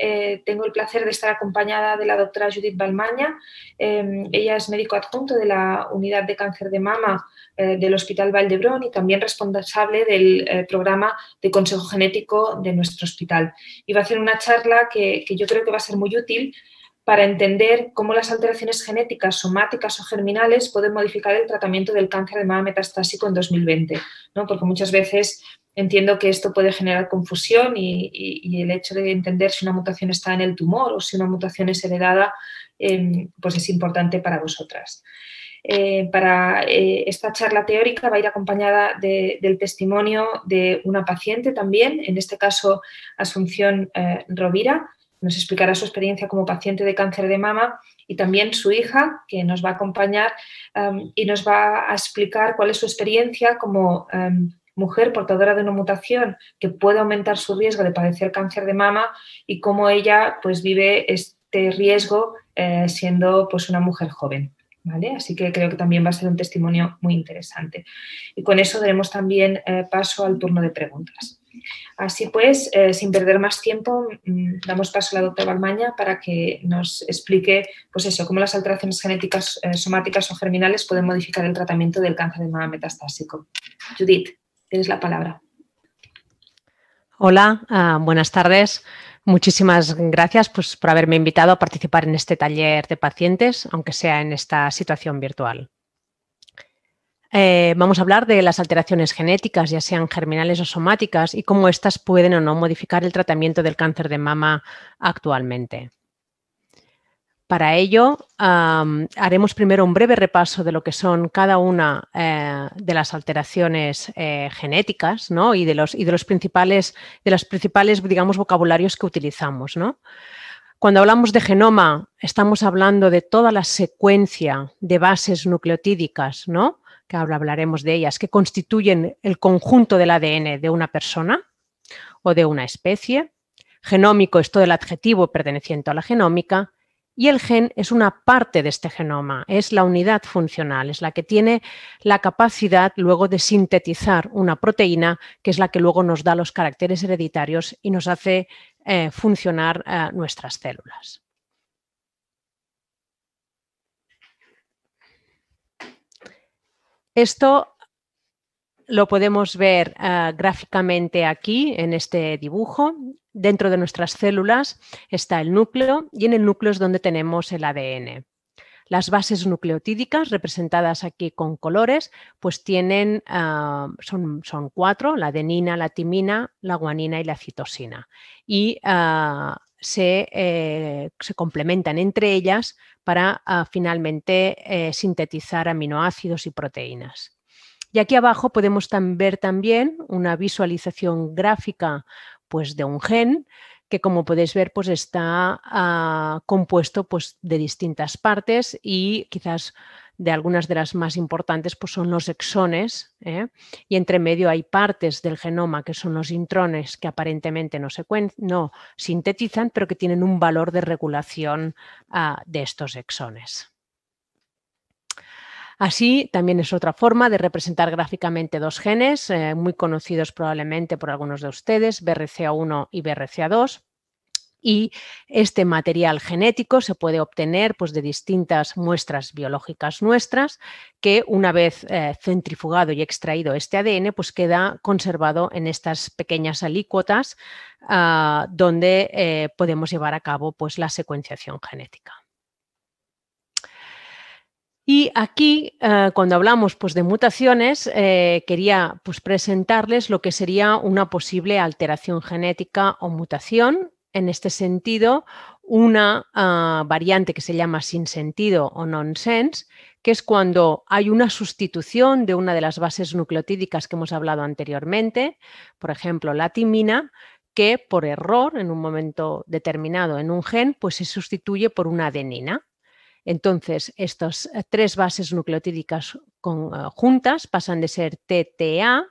tengo el placer de estar acompañada de la doctora Judith Balmaña. Ella es médico adjunto de la Unidad de Cáncer de Mama del Hospital Vall d'Hebron y también responsable del programa de consejo genético de nuestro hospital. Y va a hacer una charla que yo creo que va a ser muy útil para entender cómo las alteraciones genéticas, somáticas o germinales pueden modificar el tratamiento del cáncer de mama metastásico en 2020, ¿no? Porque muchas veces entiendo que esto puede generar confusión y el hecho de entender si una mutación está en el tumor o si una mutación es heredada, pues es importante para vosotras. Para esta charla teórica va a ir acompañada del testimonio de una paciente también, en este caso Asunción Rovira. Nos explicará su experiencia como paciente de cáncer de mama y también su hija, que nos va a acompañar y nos va a explicar cuál es su experiencia como mujer portadora de una mutación que puede aumentar su riesgo de padecer cáncer de mama y cómo ella pues, vive este riesgo siendo pues, una mujer joven. ¿Vale? Así que creo que también va a ser un testimonio muy interesante. Y con eso daremos también paso al turno de preguntas. Así pues, sin perder más tiempo, damos paso a la doctora Balmaña para que nos explique pues eso, cómo las alteraciones genéticas, somáticas o germinales pueden modificar el tratamiento del cáncer de mama metastásico. Judith, tienes la palabra. Hola, buenas tardes. Muchísimas gracias pues, por haberme invitado a participar en este taller de pacientes, aunque sea en esta situación virtual. Vamos a hablar de las alteraciones genéticas, ya sean germinales o somáticas, y cómo éstas pueden o no modificar el tratamiento del cáncer de mama actualmente. Para ello, haremos primero un breve repaso de lo que son cada una de las alteraciones genéticas, ¿no? y de los principales, digamos, vocabularios que utilizamos, ¿no? Cuando hablamos de genoma, estamos hablando de toda la secuencia de bases nucleotídicas, ¿no? Que ahora hablaremos de ellas, que constituyen el conjunto del ADN de una persona o de una especie. Genómico es todo el adjetivo perteneciente a la genómica. Y el gen es una parte de este genoma, es la unidad funcional, es la que tiene la capacidad luego de sintetizar una proteína, que es la que luego nos da los caracteres hereditarios y nos hace funcionar nuestras células. Esto lo podemos ver gráficamente aquí en este dibujo. Dentro de nuestras células está el núcleo y en el núcleo es donde tenemos el ADN. Las bases nucleotídicas, representadas aquí con colores, pues tienen, son 4, la adenina, la timina, la guanina y la citosina. Y se complementan entre ellas para finalmente sintetizar aminoácidos y proteínas. Y aquí abajo podemos ver también una visualización gráfica pues, de un gen que, como podéis ver, pues, está compuesto pues, de distintas partes y quizás de algunas de las más importantes pues, son los exones, y entre medio hay partes del genoma que son los intrones que aparentemente no sintetizan, pero que tienen un valor de regulación de estos exones. Así, también es otra forma de representar gráficamente dos genes, muy conocidos probablemente por algunos de ustedes, BRCA1 y BRCA2. Y este material genético se puede obtener pues, de distintas muestras biológicas nuestras, que una vez centrifugado y extraído este ADN, pues queda conservado en estas pequeñas alícuotas donde podemos llevar a cabo pues, la secuenciación genética. Y aquí, cuando hablamos pues, de mutaciones, quería pues, presentarles lo que sería una posible alteración genética o mutación. En este sentido, una variante que se llama sinsentido o nonsense, que es cuando hay una sustitución de una de las bases nucleotídicas que hemos hablado anteriormente, por ejemplo, la timina, que por error, en un momento determinado en un gen, pues se sustituye por una adenina. Entonces, estas 3 bases nucleotídicas juntas pasan de ser TTA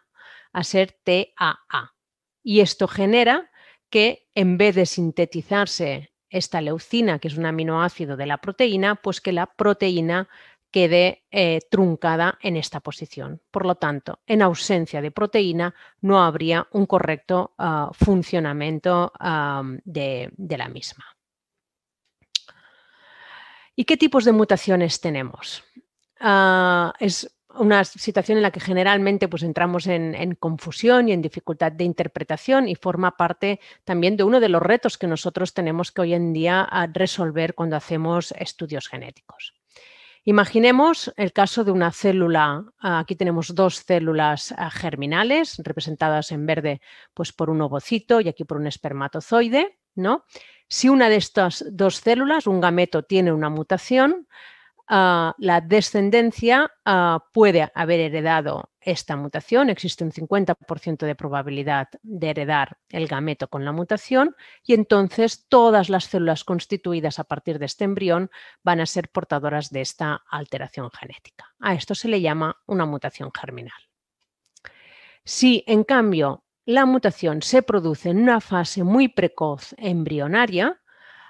a ser TAA. Y esto genera que en vez de sintetizarse esta leucina, que es un aminoácido de la proteína, pues que la proteína quede truncada en esta posición. Por lo tanto, en ausencia de proteína no habría un correcto funcionamiento de la misma. ¿Y qué tipos de mutaciones tenemos? Es una situación en la que generalmente pues, entramos en confusión y en dificultad de interpretación y forma parte también de uno de los retos que nosotros tenemos que hoy en día resolver cuando hacemos estudios genéticos. Imaginemos el caso de una célula, aquí tenemos 2 células germinales representadas en verde pues, por un ovocito y aquí por un espermatozoide, ¿no? Si una de estas 2 células, un gameto, tiene una mutación, la descendencia puede haber heredado esta mutación. Existe un 50% de probabilidad de heredar el gameto con la mutación y entonces todas las células constituidas a partir de este embrión van a ser portadoras de esta alteración genética. A esto se le llama una mutación germinal. Si, en cambio, la mutación se produce en una fase muy precoz embrionaria,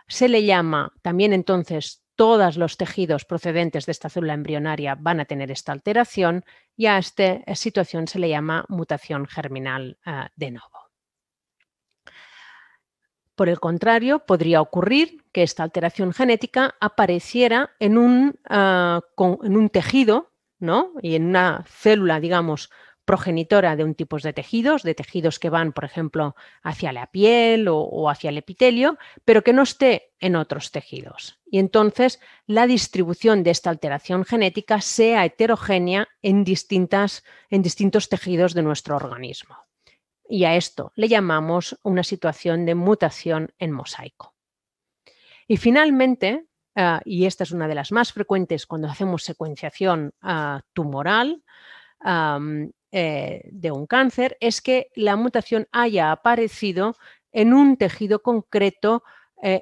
se le llama también entonces todos los tejidos procedentes de esta célula embrionaria van a tener esta alteración y a esta situación se le llama mutación germinal de novo. Por el contrario, podría ocurrir que esta alteración genética apareciera en un tejido, ¿no? Y en una célula, digamos, progenitora de un tipo de tejidos que van, por ejemplo, hacia la piel o hacia el epitelio, pero que no esté en otros tejidos. Y entonces la distribución de esta alteración genética sea heterogénea en distintos tejidos de nuestro organismo. Y a esto le llamamos una situación de mutación en mosaico. Y finalmente, y esta es una de las más frecuentes cuando hacemos secuenciación tumoral, de un cáncer, es que la mutación haya aparecido en un tejido concreto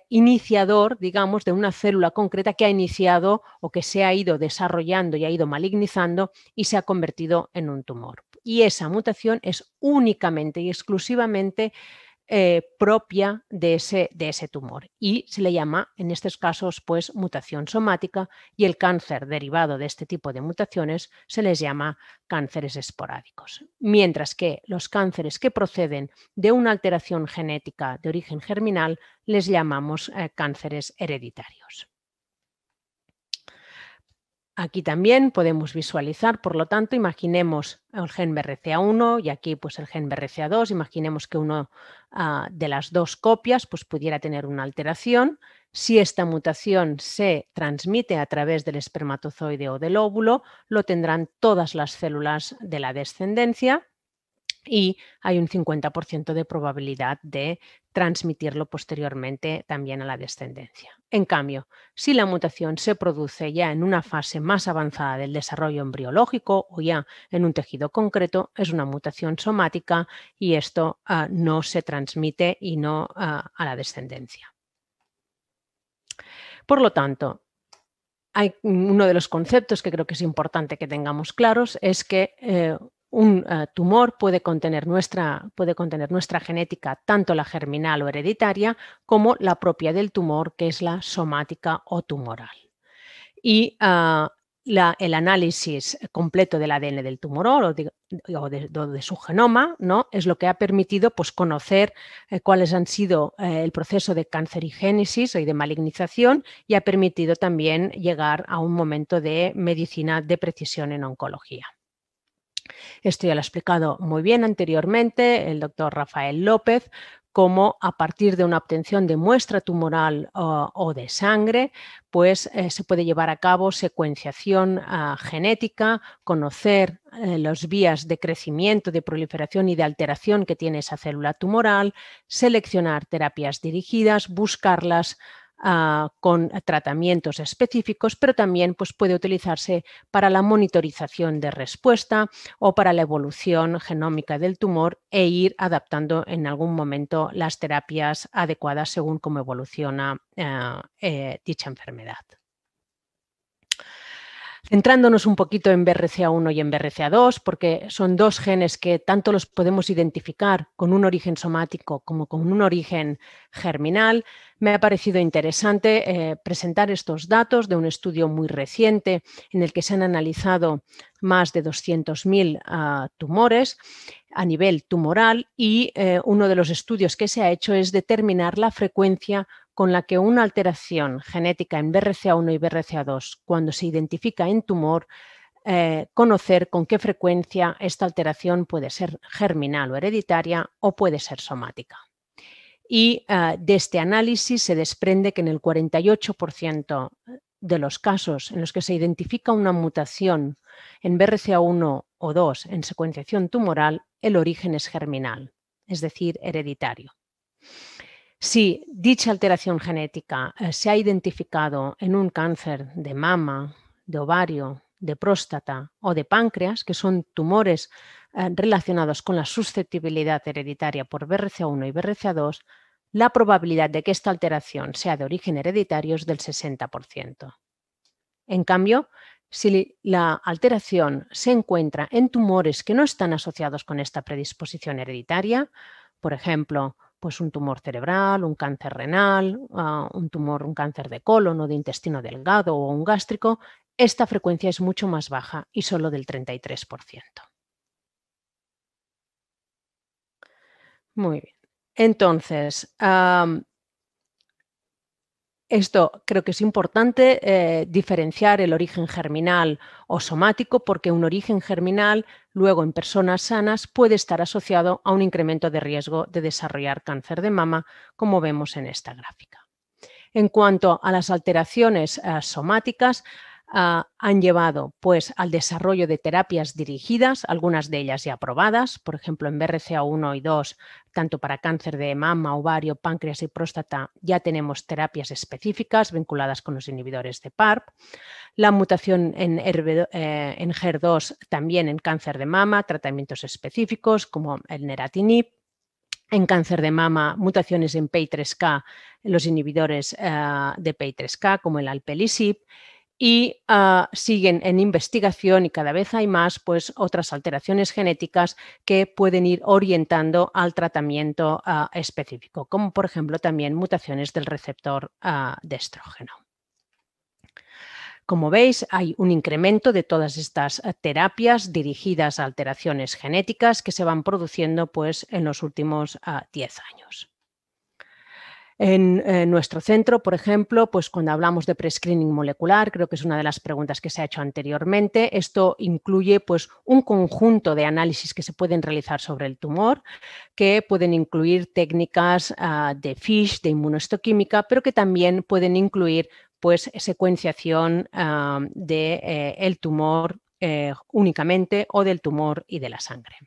iniciador, digamos, de una célula concreta que ha iniciado o que se ha ido desarrollando y ha ido malignizando y se ha convertido en un tumor. Y esa mutación es únicamente y exclusivamente propia de ese tumor y se le llama en estos casos pues mutación somática, y el cáncer derivado de este tipo de mutaciones se les llama cánceres esporádicos, mientras que los cánceres que proceden de una alteración genética de origen germinal les llamamos cánceres hereditarios. Aquí también podemos visualizar, por lo tanto, imaginemos el gen BRCA1 y aquí pues el gen BRCA2, imaginemos que uno de las dos copias pues pudiera tener una alteración. Si esta mutación se transmite a través del espermatozoide o del óvulo, lo tendrán todas las células de la descendencia y hay un 50% de probabilidad de transmitirlo posteriormente también a la descendencia. En cambio, si la mutación se produce ya en una fase más avanzada del desarrollo embriológico o ya en un tejido concreto, es una mutación somática y esto no se transmite y no a la descendencia. Por lo tanto, hay uno de los conceptos que creo que es importante que tengamos claros es que un tumor puede contener nuestra genética, tanto la germinal o hereditaria, como la propia del tumor, que es la somática o tumoral. Y el análisis completo del ADN del tumor o de su genoma, ¿no?, es lo que ha permitido pues, conocer cuáles han sido el proceso de cancerigénesis y de malignización, y ha permitido también llegar a un momento de medicina de precisión en oncología. Esto ya lo ha explicado muy bien anteriormente el doctor Rafael López, cómo a partir de una obtención de muestra tumoral o de sangre, pues se puede llevar a cabo secuenciación genética, conocer las vías de crecimiento, de proliferación y de alteración que tiene esa célula tumoral, seleccionar terapias dirigidas, buscarlas con tratamientos específicos, pero también pues, puede utilizarse para la monitorización de respuesta o para la evolución genómica del tumor e ir adaptando en algún momento las terapias adecuadas según cómo evoluciona dicha enfermedad. Centrándonos un poquito en BRCA1 y en BRCA2, porque son dos genes que tanto los podemos identificar con un origen somático como con un origen germinal, me ha parecido interesante presentar estos datos de un estudio muy reciente en el que se han analizado más de 200.000 tumores a nivel tumoral y uno de los estudios que se ha hecho es determinar la frecuencia con la que una alteración genética en BRCA1 y BRCA2, cuando se identifica en tumor, conocer con qué frecuencia esta alteración puede ser germinal o hereditaria o puede ser somática. Y de este análisis se desprende que en el 48% de los casos en los que se identifica una mutación en BRCA1 o 2 en secuenciación tumoral, el origen es germinal, es decir, hereditario. Si dicha alteración genética se ha identificado en un cáncer de mama, de ovario, de próstata o de páncreas, que son tumores relacionados con la susceptibilidad hereditaria por BRCA1 y BRCA2, la probabilidad de que esta alteración sea de origen hereditario es del 60%. En cambio, si la alteración se encuentra en tumores que no están asociados con esta predisposición hereditaria, por ejemplo, pues un tumor cerebral, un cáncer renal, un cáncer de colon o de intestino delgado o un gástrico, esta frecuencia es mucho más baja y solo del 33%. Muy bien. Entonces, esto creo que es importante diferenciar el origen germinal o somático, porque un origen germinal luego en personas sanas puede estar asociado a un incremento de riesgo de desarrollar cáncer de mama, como vemos en esta gráfica. En cuanto a las alteraciones somáticas, han llevado pues, al desarrollo de terapias dirigidas, algunas de ellas ya aprobadas, por ejemplo en BRCA1 y 2, tanto para cáncer de mama, ovario, páncreas y próstata, ya tenemos terapias específicas vinculadas con los inhibidores de PARP. La mutación en HER2 también en cáncer de mama, tratamientos específicos como el neratinib. En cáncer de mama, mutaciones en PI3K, los inhibidores de PI3K como el alpelisib. y siguen en investigación y cada vez hay más pues, otras alteraciones genéticas que pueden ir orientando al tratamiento específico, como por ejemplo también mutaciones del receptor de estrógeno. Como veis, hay un incremento de todas estas terapias dirigidas a alteraciones genéticas que se van produciendo pues, en los últimos 10 años. En nuestro centro, por ejemplo, pues cuando hablamos de prescreening molecular, creo que es una de las preguntas que se ha hecho anteriormente, esto incluye pues, un conjunto de análisis que se pueden realizar sobre el tumor, que pueden incluir técnicas de FISH, de inmunohistoquímica, pero que también pueden incluir pues, secuenciación del tumor únicamente o del tumor y de la sangre.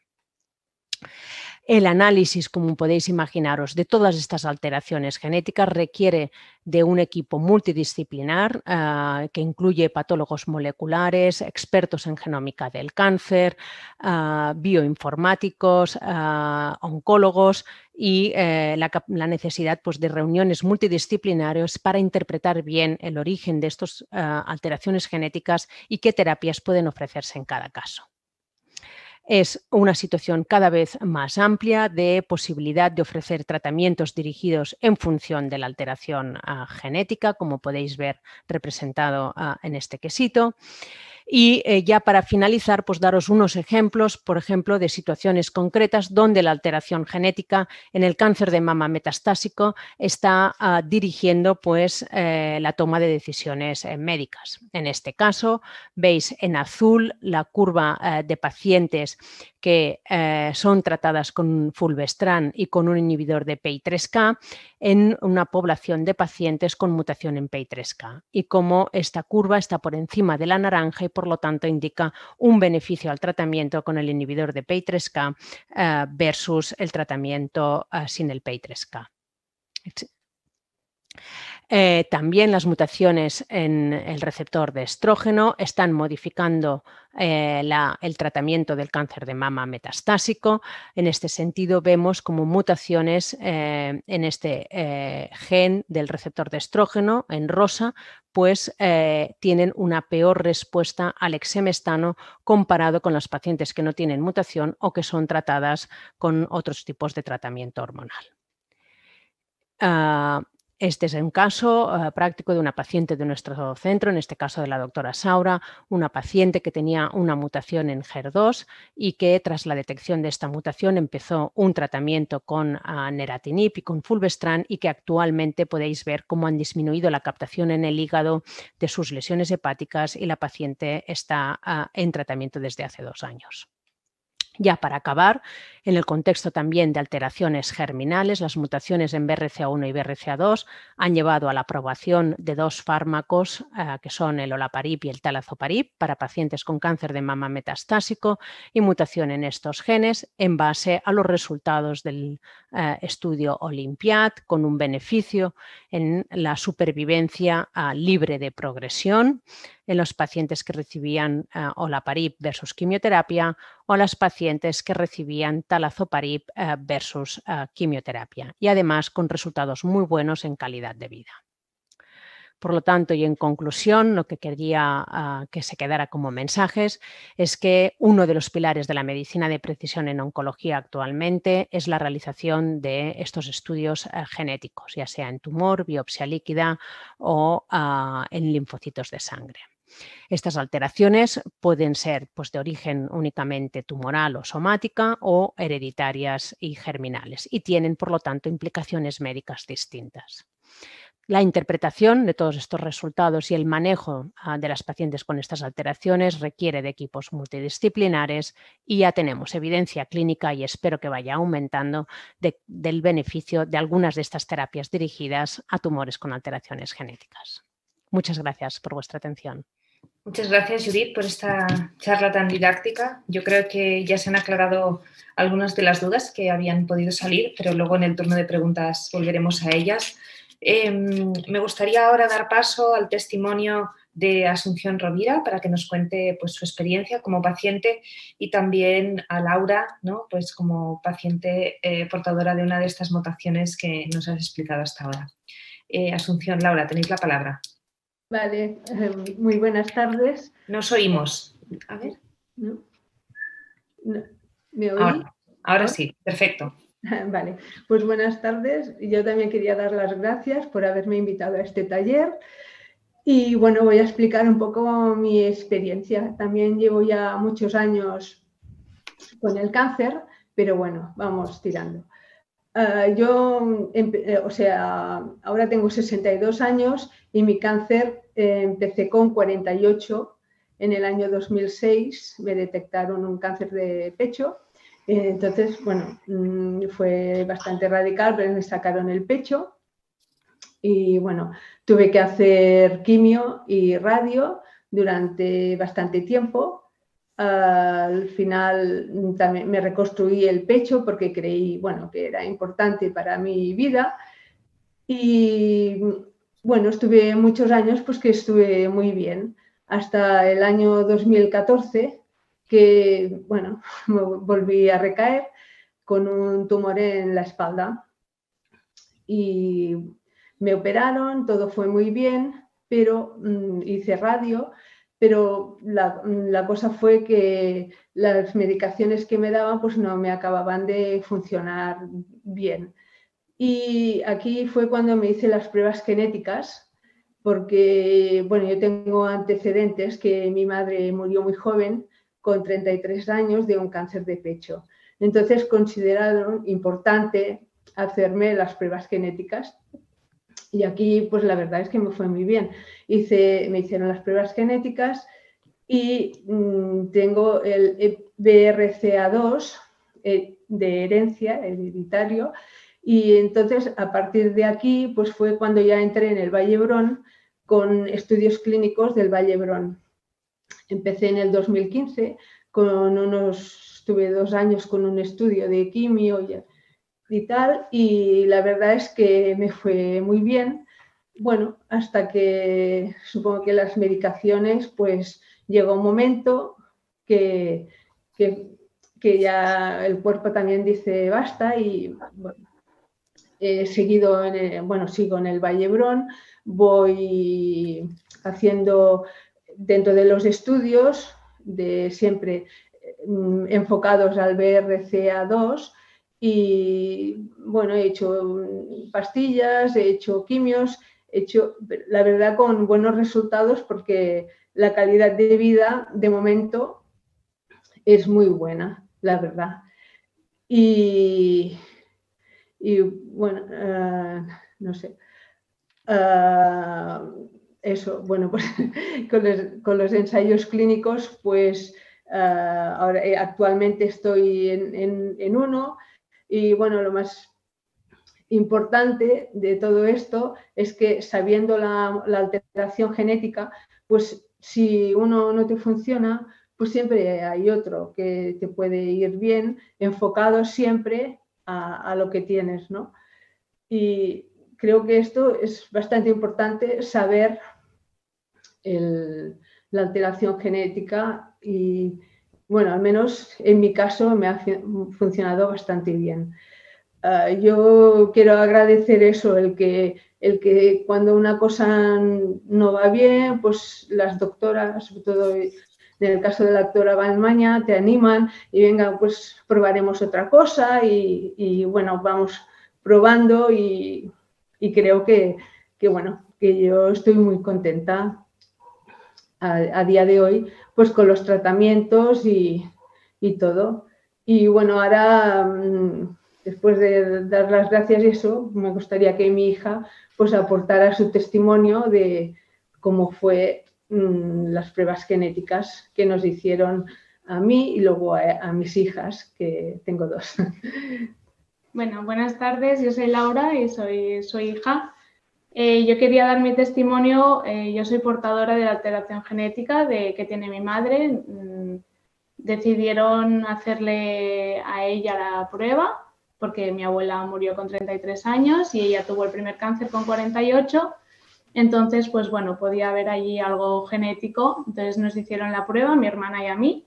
El análisis, como podéis imaginaros, de todas estas alteraciones genéticas requiere de un equipo multidisciplinar que incluye patólogos moleculares, expertos en genómica del cáncer, bioinformáticos, oncólogos y la necesidad pues, de reuniones multidisciplinarias para interpretar bien el origen de estas alteraciones genéticas y qué terapias pueden ofrecerse en cada caso. Es una situación cada vez más amplia de posibilidad de ofrecer tratamientos dirigidos en función de la alteración genética, como podéis ver representado en este quesito. Y ya para finalizar, pues daros unos ejemplos, por ejemplo, de situaciones concretas donde la alteración genética en el cáncer de mama metastásico está dirigiendo pues, la toma de decisiones médicas. En este caso, veis en azul la curva de pacientes que son tratadas con fulvestrant y con un inhibidor de PI3K en una población de pacientes con mutación en PI3K y cómo esta curva está por encima de la naranja y por lo tanto indica un beneficio al tratamiento con el inhibidor de PI3K versus el tratamiento sin el PI3K. También las mutaciones en el receptor de estrógeno están modificando el tratamiento del cáncer de mama metastásico. En este sentido, vemos como mutaciones en este gen del receptor de estrógeno, en rosa, pues tienen una peor respuesta al exemestano comparado con los pacientes que no tienen mutación o que son tratadas con otros tipos de tratamiento hormonal. Este es un caso práctico de una paciente de nuestro centro, en este caso de la doctora Saura, una paciente que tenía una mutación en HER2 y que tras la detección de esta mutación empezó un tratamiento con neratinib y con fulvestrant y que actualmente podéis ver cómo han disminuido la captación en el hígado de sus lesiones hepáticas y la paciente está en tratamiento desde hace 2 años. Ya para acabar, en el contexto también de alteraciones germinales, las mutaciones en BRCA1 y BRCA2 han llevado a la aprobación de 2 fármacos que son el olaparib y el talazoparib para pacientes con cáncer de mama metastásico y mutación en estos genes en base a los resultados del estudio Olympiad con un beneficio en la supervivencia libre de progresión en los pacientes que recibían olaparib versus quimioterapia o las pacientes que recibían talazoparib versus quimioterapia y además con resultados muy buenos en calidad de vida. Por lo tanto, y en conclusión, lo que quería que se quedara como mensajes es que uno de los pilares de la medicina de precisión en oncología actualmente es la realización de estos estudios genéticos, ya sea en tumor, biopsia líquida o en linfocitos de sangre. Estas alteraciones pueden ser pues, de origen únicamente tumoral o somática o hereditarias y germinales y tienen, por lo tanto, implicaciones médicas distintas. La interpretación de todos estos resultados y el manejo de las pacientes con estas alteraciones requiere de equipos multidisciplinares y ya tenemos evidencia clínica y espero que vaya aumentando del beneficio de algunas de estas terapias dirigidas a tumores con alteraciones genéticas. Muchas gracias por vuestra atención. Muchas gracias, Judith, por esta charla tan didáctica. Yo creo que ya se han aclarado algunas de las dudas que habían podido salir, pero luego en el turno de preguntas volveremos a ellas. Me gustaría ahora dar paso al testimonio de Asunción Rovira para que nos cuente pues, su experiencia como paciente y también a Laura, ¿no? Pues, como paciente portadora de una de estas mutaciones que nos has explicado hasta ahora. Asunción, Laura, tenéis la palabra. Vale, muy buenas tardes. Nos oímos. A ver. ¿No? ¿Me oí? Ahora sí, perfecto. Vale, pues buenas tardes. Yo también quería dar las gracias por haberme invitado a este taller. Y bueno, voy a explicar un poco mi experiencia. También llevo ya muchos años con el cáncer, pero bueno, vamos tirando. Ahora tengo 62 años y mi cáncer empecé con 48. En el año 2006 me detectaron un cáncer de pecho. Entonces, bueno, fue bastante radical, pero me sacaron el pecho. Y bueno, tuve que hacer quimio y radio durante bastante tiempo. Al final también me reconstruí el pecho porque creí, bueno, que era importante para mi vida. Y bueno, estuve muchos años, pues que estuve muy bien, hasta el año 2014, que bueno, volví a recaer con un tumor en la espalda. Y me operaron, todo fue muy bien, pero hice radio, pero la cosa fue que las medicaciones que me daban pues no me acababan de funcionar bien. Y aquí fue cuando me hice las pruebas genéticas, porque bueno, yo tengo antecedentes que mi madre murió muy joven, con 33 años, de un cáncer de pecho. Entonces consideraron importante hacerme las pruebas genéticas. Y aquí, pues la verdad es que me fue muy bien. Me hicieron las pruebas genéticas y tengo el BRCA2 de herencia, hereditario. Y entonces, a partir de aquí, pues fue cuando ya entré en el Vall d'Hebron con estudios clínicos del Vall d'Hebron. Empecé en el 2015 estuve 2 años con un estudio de quimio y tal, y la verdad es que me fue muy bien. Bueno, hasta que supongo que las medicaciones, pues llegó un momento que ya el cuerpo también dice basta y bueno, sigo en el Vall d'Hebron, voy haciendo dentro de los estudios de siempre enfocados al BRCA2 y bueno, he hecho pastillas, he hecho quimios, la verdad con buenos resultados porque la calidad de vida de momento es muy buena, la verdad. Y bueno, no sé. Eso, bueno, pues con los ensayos clínicos, pues ahora actualmente estoy en uno y bueno, lo más importante de todo esto es que sabiendo la alteración genética, pues si uno no te funciona, pues siempre hay otro que te puede ir bien, enfocado siempre a lo que tienes, ¿no? Y creo que esto es bastante importante, saber la alteración genética y, bueno, al menos en mi caso me ha funcionado bastante bien. Yo quiero agradecer eso, el que cuando una cosa no va bien, pues las doctoras, sobre todo en el caso de la doctora Balmaña, te animan y venga, pues probaremos otra cosa y bueno, vamos probando y creo que bueno, que yo estoy muy contenta a día de hoy pues con los tratamientos y todo. Y bueno, ahora después de dar las gracias y eso, me gustaría que mi hija pues aportara su testimonio de cómo fue las pruebas genéticas que nos hicieron a mí y luego a mis hijas, que tengo 2. Bueno, buenas tardes, yo soy Laura y soy su hija. Yo quería dar mi testimonio. Yo soy portadora de la alteración genética que tiene mi madre. Decidieron hacerle a ella la prueba porque mi abuela murió con 33 años y ella tuvo el primer cáncer con 48. Entonces, pues bueno, podía haber allí algo genético. Entonces nos hicieron la prueba, mi hermana y a mí.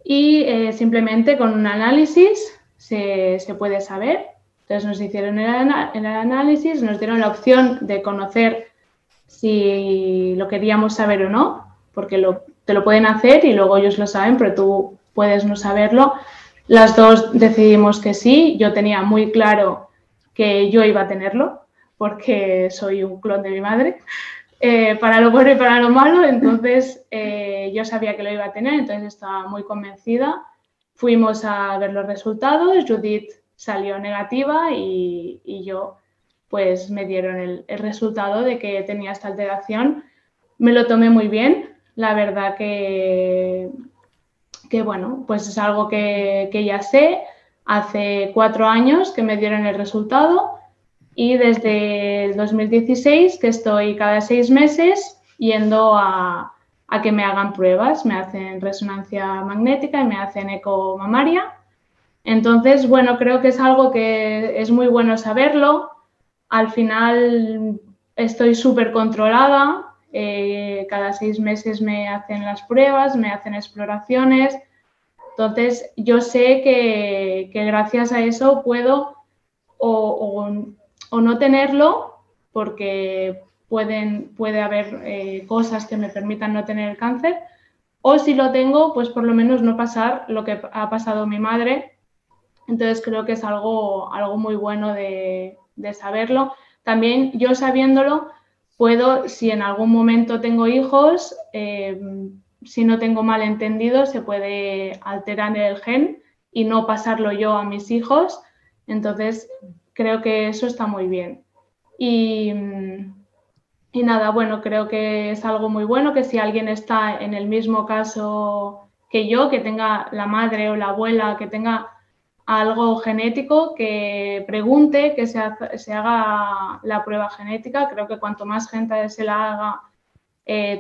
Y simplemente con un análisis se puede saber. Entonces nos hicieron el análisis, nos dieron la opción de conocer si lo queríamos saber o no, porque te lo pueden hacer y luego ellos lo saben, pero tú puedes no saberlo. Las dos decidimos que sí. Yo tenía muy claro que yo iba a tenerlo, porque soy un clon de mi madre, para lo bueno y para lo malo. Entonces yo sabía que lo iba a tener, entonces estaba muy convencida. Fuimos a ver los resultados, Judith salió negativa y yo, pues me dieron el resultado de que tenía esta alteración. Me lo tomé muy bien, la verdad que bueno, pues es algo que ya sé. Hace 4 años que me dieron el resultado y desde el 2016 que estoy cada 6 meses yendo a que me hagan pruebas. Me hacen resonancia magnética y me hacen eco mamaria. Entonces, bueno, creo que es algo que es muy bueno saberlo. Al final estoy súper controlada. Cada 6 meses me hacen las pruebas, me hacen exploraciones. Entonces, yo sé que gracias a eso puedo o no tenerlo, porque puede haber cosas que me permitan no tener el cáncer, o si lo tengo, pues por lo menos no pasar lo que ha pasado mi madre. Entonces, creo que es algo muy bueno de saberlo. También yo sabiéndolo, puedo, si en algún momento tengo hijos, si no tengo mal entendido, se puede alterar el gen y no pasarlo yo a mis hijos. Entonces, creo que eso está muy bien. Y nada, bueno, creo que es algo muy bueno, que si alguien está en el mismo caso que yo, que tenga la madre o la abuela, que tenga algo genético, que pregunte, que se haga la prueba genética. Creo que cuanto más gente se la haga,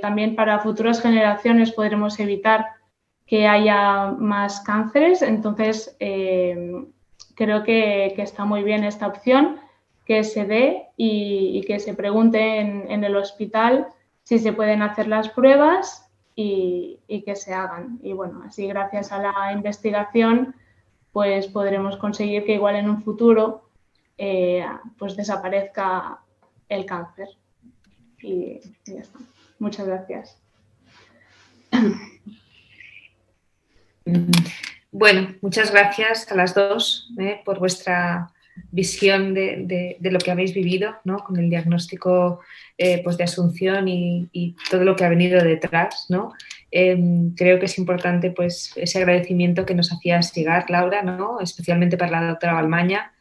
también para futuras generaciones podremos evitar que haya más cánceres. Entonces, creo que está muy bien esta opción, que se dé y que se pregunte en el hospital si se pueden hacer las pruebas y que se hagan. Y bueno, así gracias a la investigación pues podremos conseguir que igual en un futuro pues desaparezca el cáncer. Y ya está. Muchas gracias. Bueno, muchas gracias a las dos por vuestra visión de lo que habéis vivido, ¿no? Con el diagnóstico pues de Asunción y todo lo que ha venido detrás, ¿no? Creo que es importante pues, ese agradecimiento que nos hacías llegar, Laura, ¿no? Especialmente para la doctora Balmaña,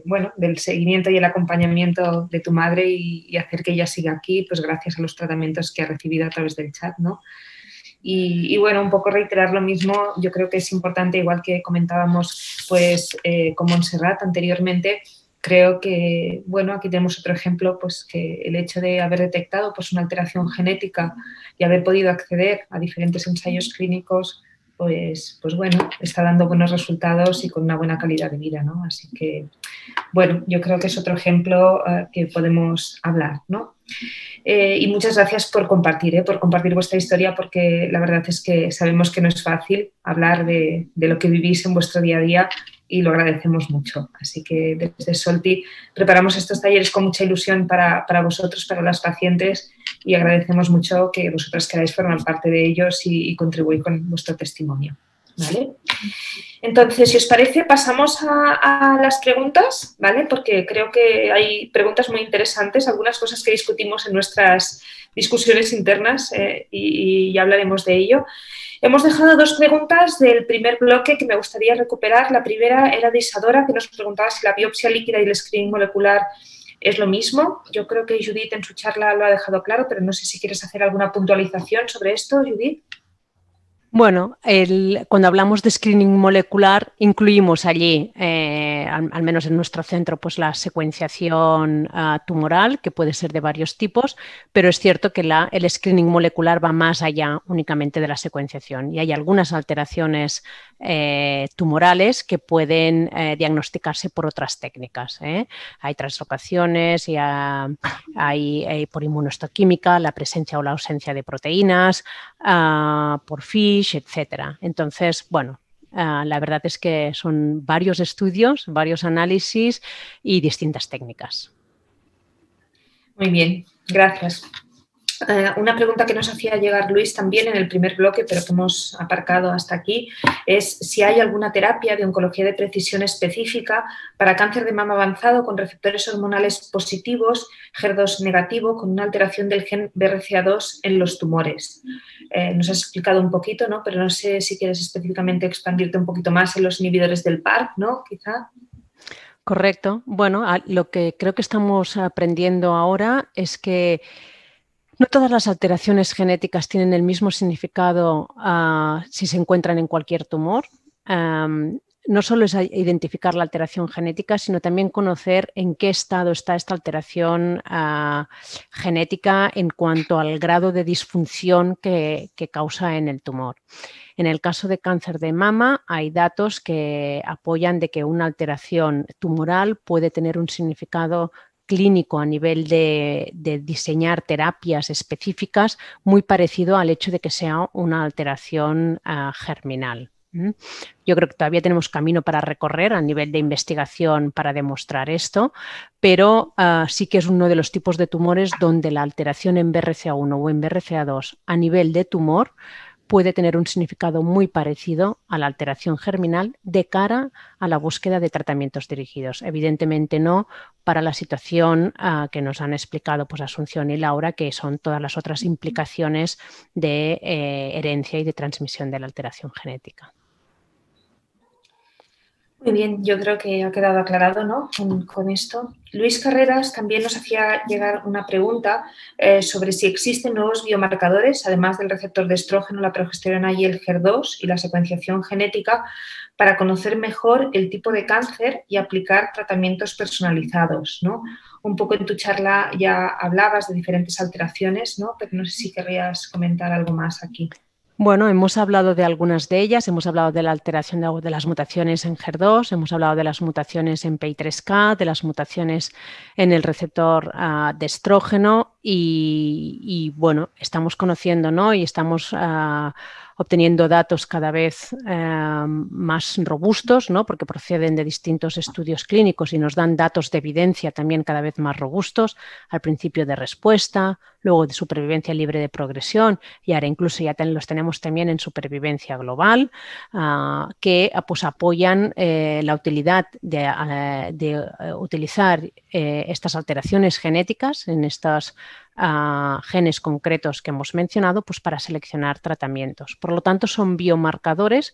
bueno, del seguimiento y el acompañamiento de tu madre y hacer que ella siga aquí, pues gracias a los tratamientos que ha recibido a través del chat, ¿no? Y bueno, un poco reiterar lo mismo, yo creo que es importante, igual que comentábamos pues con Montserrat anteriormente, creo que, bueno, aquí tenemos otro ejemplo, pues que el hecho de haber detectado pues una alteración genética y haber podido acceder a diferentes ensayos clínicos, pues bueno, está dando buenos resultados y con una buena calidad de vida, ¿no? Así que, bueno, yo creo que es otro ejemplo que podemos hablar, ¿no? Y muchas gracias por compartir vuestra historia, porque la verdad es que sabemos que no es fácil hablar de lo que vivís en vuestro día a día y lo agradecemos mucho. Así que desde Solti preparamos estos talleres con mucha ilusión para vosotros, para las pacientes, y agradecemos mucho que vosotras queráis formar parte de ellos y contribuir con vuestro testimonio. ¿Vale? Entonces, si os parece, pasamos a las preguntas, ¿vale? Porque creo que hay preguntas muy interesantes, algunas cosas que discutimos en nuestras discusiones internas y ya hablaremos de ello. Hemos dejado 2 preguntas del primer bloque que me gustaría recuperar. La primera era de Isadora, que nos preguntaba si la biopsia líquida y el screening molecular es lo mismo. Yo creo que Judith en su charla lo ha dejado claro, pero no sé si quieres hacer alguna puntualización sobre esto, Judith. Bueno, cuando hablamos de screening molecular incluimos allí, al menos en nuestro centro, pues la secuenciación tumoral, que puede ser de varios tipos, pero es cierto que el screening molecular va más allá únicamente de la secuenciación y hay algunas alteraciones tumorales que pueden diagnosticarse por otras técnicas. Hay translocaciones y hay por inmunohistoquímica, la presencia o la ausencia de proteínas, por FISH, etcétera. Entonces, bueno, la verdad es que son varios estudios, varios análisis y distintas técnicas. Muy bien, gracias. Una pregunta que nos hacía llegar Luis también en el primer bloque, pero que hemos aparcado hasta aquí, es si hay alguna terapia de oncología de precisión específica para cáncer de mama avanzado con receptores hormonales positivos, HER2 negativo, con una alteración del gen BRCA2 en los tumores. Nos has explicado un poquito, ¿no? Pero no sé si quieres específicamente expandirte un poquito más en los inhibidores del PARP, ¿no? Quizá. Correcto. Bueno, lo que creo que estamos aprendiendo ahora es que no todas las alteraciones genéticas tienen el mismo significado si se encuentran en cualquier tumor. No solo es identificar la alteración genética, sino también conocer en qué estado está esta alteración genética en cuanto al grado de disfunción que causa en el tumor. En el caso de cáncer de mama, hay datos que apoyan de que una alteración tumoral puede tener un significado clínico a nivel de diseñar terapias específicas muy parecido al hecho de que sea una alteración germinal. Yo creo que todavía tenemos camino para recorrer a nivel de investigación para demostrar esto, pero sí que es uno de los tipos de tumores donde la alteración en BRCA1 o en BRCA2 a nivel de tumor puede tener un significado muy parecido a la alteración germinal de cara a la búsqueda de tratamientos dirigidos. Evidentemente no para la situación que nos han explicado pues, Asunción y Laura, que son todas las otras implicaciones de herencia y de transmisión de la alteración genética. Muy bien, yo creo que ha quedado aclarado, ¿no? con esto. Luis Carreras también nos hacía llegar una pregunta sobre si existen nuevos biomarcadores, además del receptor de estrógeno, la progesterona y el HER2 y la secuenciación genética, para conocer mejor el tipo de cáncer y aplicar tratamientos personalizados, ¿no? Un poco en tu charla ya hablabas de diferentes alteraciones, ¿no? Pero no sé si querrías comentar algo más aquí. Bueno, hemos hablado de algunas de ellas, hemos hablado de la alteración de las mutaciones en HER2, hemos hablado de las mutaciones en PI3K, de las mutaciones en el receptor de estrógeno y bueno, estamos conociendo, ¿no? Y estamos obteniendo datos cada vez más robustos, ¿no? Porque proceden de distintos estudios clínicos y nos dan datos de evidencia también cada vez más robustos, al principio de respuesta, luego de supervivencia libre de progresión y ahora incluso ya los tenemos también en supervivencia global, que pues apoyan la utilidad de utilizar estas alteraciones genéticas en estos genes concretos que hemos mencionado pues para seleccionar tratamientos. Por lo tanto, son biomarcadores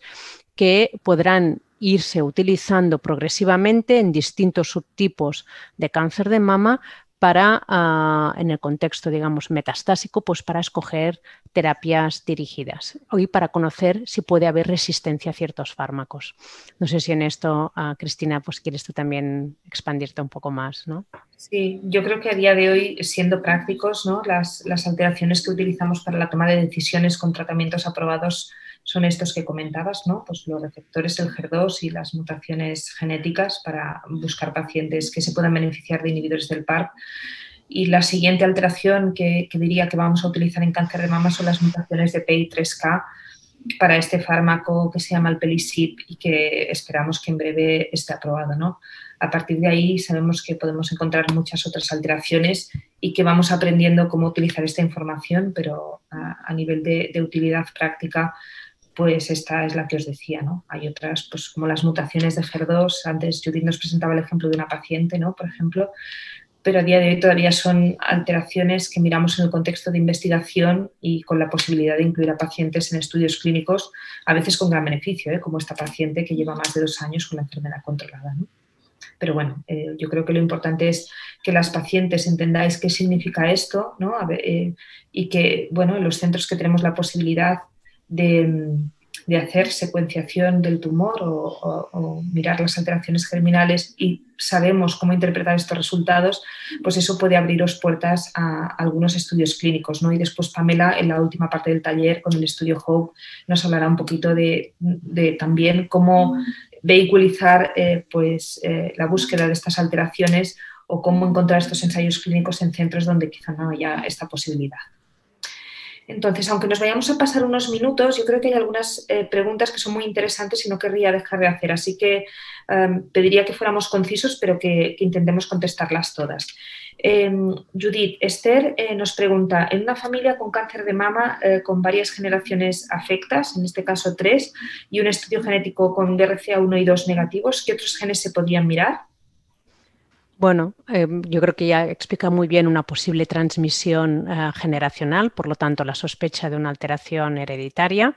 que podrán irse utilizando progresivamente en distintos subtipos de cáncer de mama para, en el contexto, digamos, metastásico, pues para escoger terapias dirigidas y para conocer si puede haber resistencia a ciertos fármacos. No sé si en esto, Cristina, pues quieres tú también expandirte un poco más, ¿no? Sí, yo creo que a día de hoy, siendo prácticos, ¿no? Las alteraciones que utilizamos para la toma de decisiones con tratamientos aprobados son estos que comentabas, ¿no? Pues los receptores, el HER2 y las mutaciones genéticas para buscar pacientes que se puedan beneficiar de inhibidores del PARP. Y la siguiente alteración que diría que vamos a utilizar en cáncer de mama son las mutaciones de PI3K para este fármaco que se llama Alpelisib y que esperamos que en breve esté aprobado, ¿no? A partir de ahí sabemos que podemos encontrar muchas otras alteraciones y que vamos aprendiendo cómo utilizar esta información, pero a nivel de utilidad práctica, pues esta es la que os decía, ¿no? Hay otras, pues como las mutaciones de HER2, antes Judith nos presentaba el ejemplo de una paciente, ¿no? Por ejemplo, pero a día de hoy todavía son alteraciones que miramos en el contexto de investigación y con la posibilidad de incluir a pacientes en estudios clínicos, a veces con gran beneficio, como esta paciente que lleva más de 2 años con la enfermedad controlada, ¿no? Pero bueno, yo creo que lo importante es que las pacientes entendáis qué significa esto, ¿no? Y que, bueno, en los centros que tenemos la posibilidad de hacer secuenciación del tumor o mirar las alteraciones germinales y sabemos cómo interpretar estos resultados, pues eso puede abriros puertas a algunos estudios clínicos, ¿no? Y después Pamela, en la última parte del taller, con el estudio HOPE, nos hablará un poquito de también cómo vehiculizar la búsqueda de estas alteraciones o cómo encontrar estos ensayos clínicos en centros donde quizá no haya esta posibilidad. Entonces, aunque nos vayamos a pasar unos minutos, yo creo que hay algunas preguntas que son muy interesantes y no querría dejar de hacer, así que pediría que fuéramos concisos, pero que intentemos contestarlas todas. Judith, Esther nos pregunta, en una familia con cáncer de mama con varias generaciones afectas, en este caso 3, y un estudio genético con BRCA1 y 2 negativos, ¿qué otros genes se podrían mirar? Bueno, yo creo que ya explica muy bien una posible transmisión generacional, por lo tanto, la sospecha de una alteración hereditaria.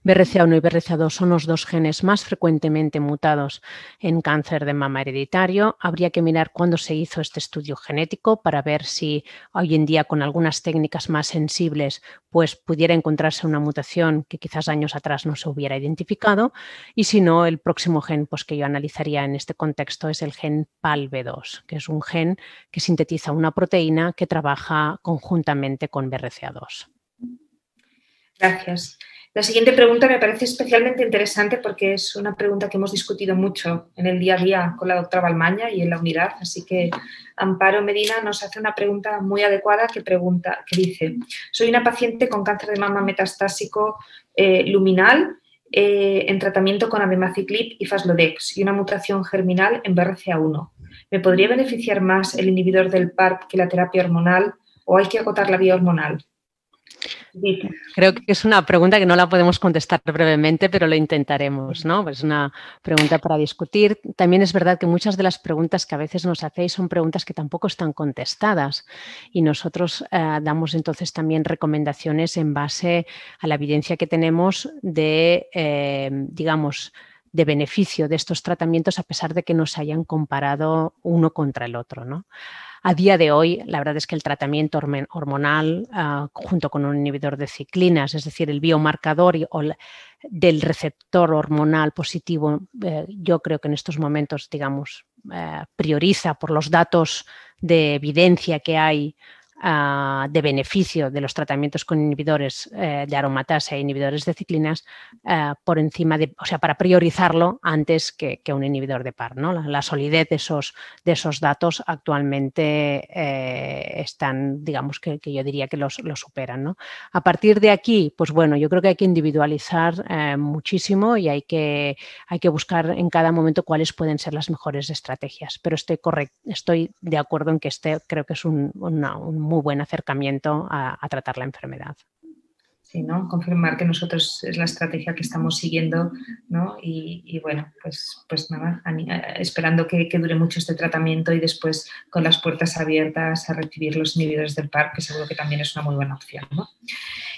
BRCA1 y BRCA2 son los 2 genes más frecuentemente mutados en cáncer de mama hereditario. Habría que mirar cuándo se hizo este estudio genético para ver si hoy en día con algunas técnicas más sensibles pues pudiera encontrarse una mutación que quizás años atrás no se hubiera identificado, y si no, el próximo gen pues, que yo analizaría en este contexto es el gen PALB2, que es un gen que sintetiza una proteína que trabaja conjuntamente con BRCA2. Gracias. La siguiente pregunta me parece especialmente interesante porque es una pregunta que hemos discutido mucho en el día a día con la doctora Balmaña y en la unidad, así que Amparo Medina nos hace una pregunta muy adecuada que dice, soy una paciente con cáncer de mama metastásico luminal en tratamiento con abemaciclib y faslodex y una mutación germinal en BRCA1. ¿Me podría beneficiar más el inhibidor del PARP que la terapia hormonal o hay que agotar la vía hormonal? Creo que es una pregunta que no la podemos contestar brevemente, pero lo intentaremos, ¿no? Es una pregunta para discutir. También es verdad que muchas de las preguntas que a veces nos hacéis son preguntas que tampoco están contestadas y nosotros damos entonces también recomendaciones en base a la evidencia que tenemos de, digamos, de beneficio de estos tratamientos a pesar de que no se hayan comparado uno contra el otro, ¿no? A día de hoy, la verdad es que el tratamiento hormonal, junto con un inhibidor de ciclinas, es decir, el biomarcador del receptor hormonal positivo, yo creo que en estos momentos, digamos, prioriza por los datos de evidencia que hay de beneficio de los tratamientos con inhibidores de aromatasa e inhibidores de ciclinas por encima de, o sea, para priorizarlo antes que un inhibidor de PARP, ¿no? La solidez de esos datos actualmente están, digamos, que yo diría que los superan, ¿no? A partir de aquí, pues bueno, yo creo que hay que individualizar muchísimo y hay que buscar en cada momento cuáles pueden ser las mejores estrategias, pero estoy de acuerdo en que creo que es un muy buen acercamiento a tratar la enfermedad. Sí, ¿no? Confirmar que nosotros es la estrategia que estamos siguiendo, ¿no? Y bueno, pues nada, esperando que dure mucho este tratamiento y después con las puertas abiertas a recibir los inhibidores del PARP, que seguro que también es una muy buena opción, ¿no?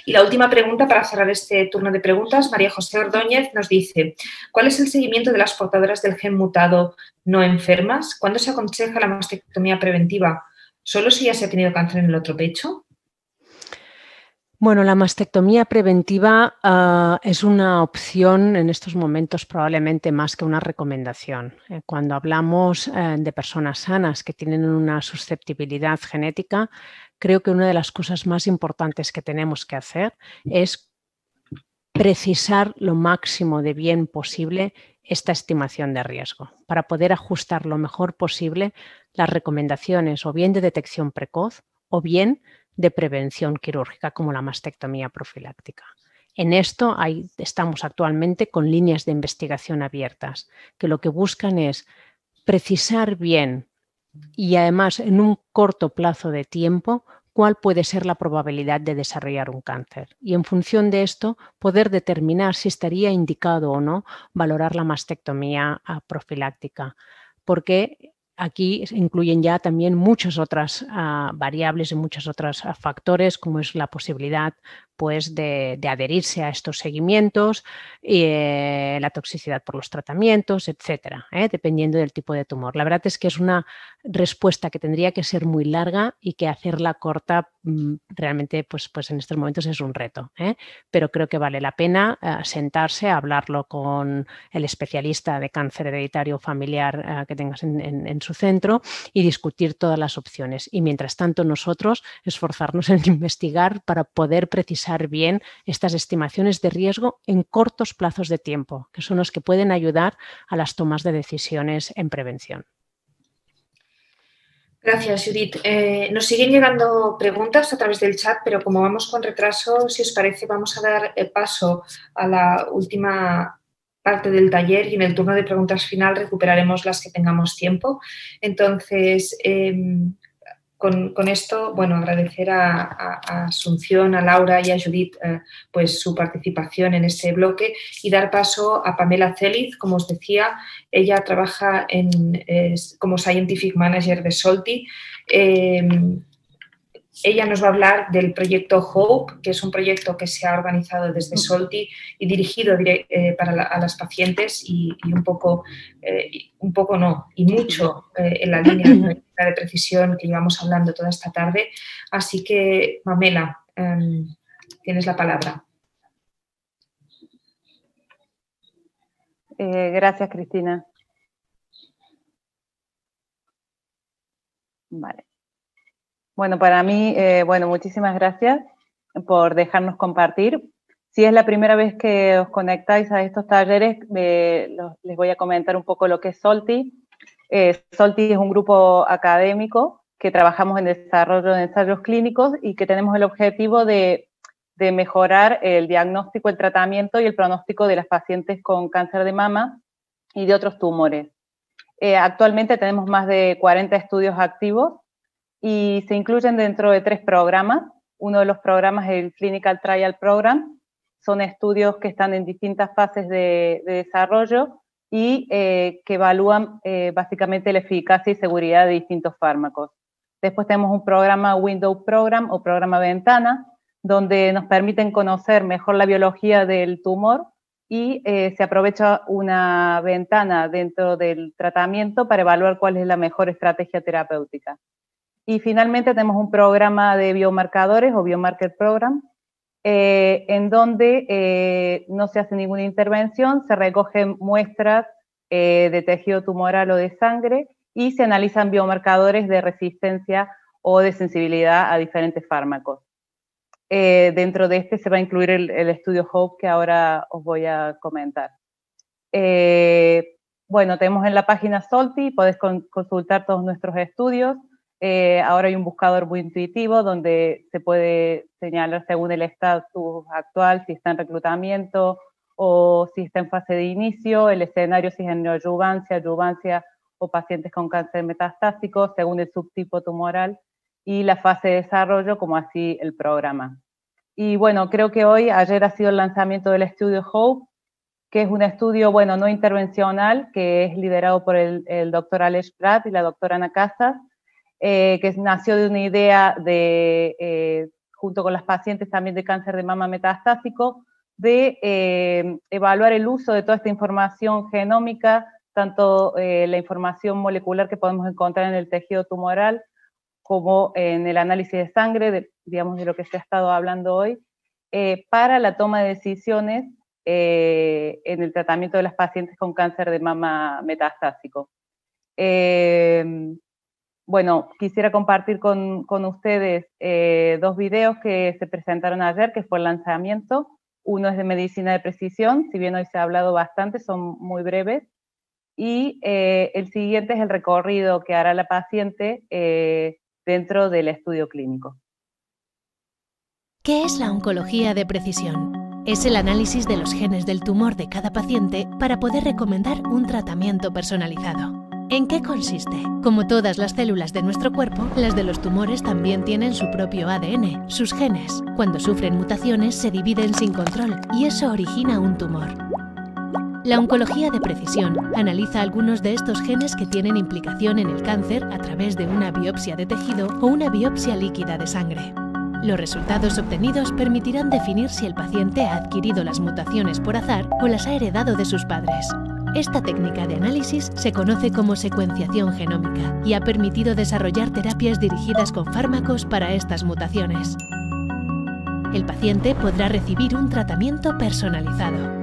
Y la última pregunta para cerrar este turno de preguntas, María José Ordóñez nos dice, ¿cuál es el seguimiento de las portadoras del gen mutado no enfermas? ¿Cuándo se aconseja la mastectomía preventiva? ¿Solo si ya se ha tenido cáncer en el otro pecho? Bueno, la mastectomía preventiva es una opción en estos momentos probablemente más que una recomendación. Cuando hablamos de personas sanas que tienen una susceptibilidad genética, creo que una de las cosas más importantes que tenemos que hacer es precisar lo máximo de bien posible esta estimación de riesgo para poder ajustar lo mejor posible las recomendaciones o bien de detección precoz o bien de prevención quirúrgica como la mastectomía profiláctica. En esto estamos actualmente con líneas de investigación abiertas que lo que buscan es precisar bien y además en un corto plazo de tiempo cuál puede ser la probabilidad de desarrollar un cáncer y en función de esto poder determinar si estaría indicado o no valorar la mastectomía profiláctica, porque aquí incluyen ya también muchas otras variables y muchos otros factores, como es la posibilidad pues, de adherirse a estos seguimientos, la toxicidad por los tratamientos, etcétera, dependiendo del tipo de tumor. La verdad es que es una respuesta que tendría que ser muy larga y que hacerla corta realmente pues en estos momentos es un reto, pero creo que vale la pena sentarse a hablarlo con el especialista de cáncer hereditario familiar que tengas en su centro y discutir todas las opciones. Y mientras tanto nosotros esforzarnos en investigar para poder precisar bien estas estimaciones de riesgo en cortos plazos de tiempo, que son los que pueden ayudar a las tomas de decisiones en prevención. Gracias, Judith. Nos siguen llegando preguntas a través del chat, pero como vamos con retraso, si os parece, vamos a dar paso a la última parte del taller y en el turno de preguntas final recuperaremos las que tengamos tiempo. Entonces, con esto, bueno, agradecer a Asunción, a Laura y a Judith pues su participación en este bloque y dar paso a Pamela Celiz. Como os decía, ella trabaja como Scientific Manager de Solti. Ella nos va a hablar del proyecto HOPE, que es un proyecto que se ha organizado desde Solti y dirigido a las pacientes y mucho en la línea de precisión que llevamos hablando toda esta tarde. Así que, Pamela, tienes la palabra. Gracias, Cristina. Vale. Bueno, para mí, muchísimas gracias por dejarnos compartir. Si es la primera vez que os conectáis a estos talleres, les voy a comentar un poco lo que es Solti. Solti es un grupo académico que trabajamos en desarrollo de ensayos clínicos y que tenemos el objetivo de mejorar el diagnóstico, el tratamiento y el pronóstico de las pacientes con cáncer de mama y de otros tumores. Actualmente tenemos más de 40 estudios activos y se incluyen dentro de 3 programas. Uno de los programas es el Clinical Trial Program. Son estudios que están en distintas fases de desarrollo y que evalúan básicamente la eficacia y seguridad de distintos fármacos. Después tenemos un programa Window Program o programa ventana, donde nos permiten conocer mejor la biología del tumor y se aprovecha una ventana dentro del tratamiento para evaluar cuál es la mejor estrategia terapéutica. Y finalmente tenemos un programa de biomarcadores o Biomarker Program, en donde no se hace ninguna intervención, se recogen muestras de tejido tumoral o de sangre y se analizan biomarcadores de resistencia o de sensibilidad a diferentes fármacos. Dentro de este se va a incluir el estudio HOPE que ahora os voy a comentar. Tenemos en la página Solti, podéis consultar todos nuestros estudios. Ahora hay un buscador muy intuitivo donde se puede señalar según el estatus actual, si está en reclutamiento o si está en fase de inicio, el escenario si es en neoadyuvancia, adyuvancia o pacientes con cáncer metastásico, según el subtipo tumoral y la fase de desarrollo, como así el programa. Y bueno, creo que ayer ha sido el lanzamiento del estudio HOPE, que es un estudio, no intervencional, que es liderado por el doctor Alex Pratt y la doctora Ana Casas, que nació de una idea junto con las pacientes también de cáncer de mama metastásico, de evaluar el uso de toda esta información genómica, tanto la información molecular que podemos encontrar en el tejido tumoral, como en el análisis de sangre, de lo que se ha estado hablando hoy, para la toma de decisiones en el tratamiento de las pacientes con cáncer de mama metastásico. Quisiera compartir con ustedes 2 videos que se presentaron ayer, que fue el lanzamiento. Uno es de medicina de precisión, si bien hoy se ha hablado bastante, son muy breves. Y el siguiente es el recorrido que hará la paciente dentro del estudio clínico. ¿Qué es la oncología de precisión? Es el análisis de los genes del tumor de cada paciente para poder recomendar un tratamiento personalizado. ¿En qué consiste? Como todas las células de nuestro cuerpo, las de los tumores también tienen su propio ADN, sus genes. Cuando sufren mutaciones se dividen sin control y eso origina un tumor. La oncología de precisión analiza algunos de estos genes que tienen implicación en el cáncer a través de una biopsia de tejido o una biopsia líquida de sangre. Los resultados obtenidos permitirán definir si el paciente ha adquirido las mutaciones por azar o las ha heredado de sus padres. Esta técnica de análisis se conoce como secuenciación genómica y ha permitido desarrollar terapias dirigidas con fármacos para estas mutaciones. El paciente podrá recibir un tratamiento personalizado.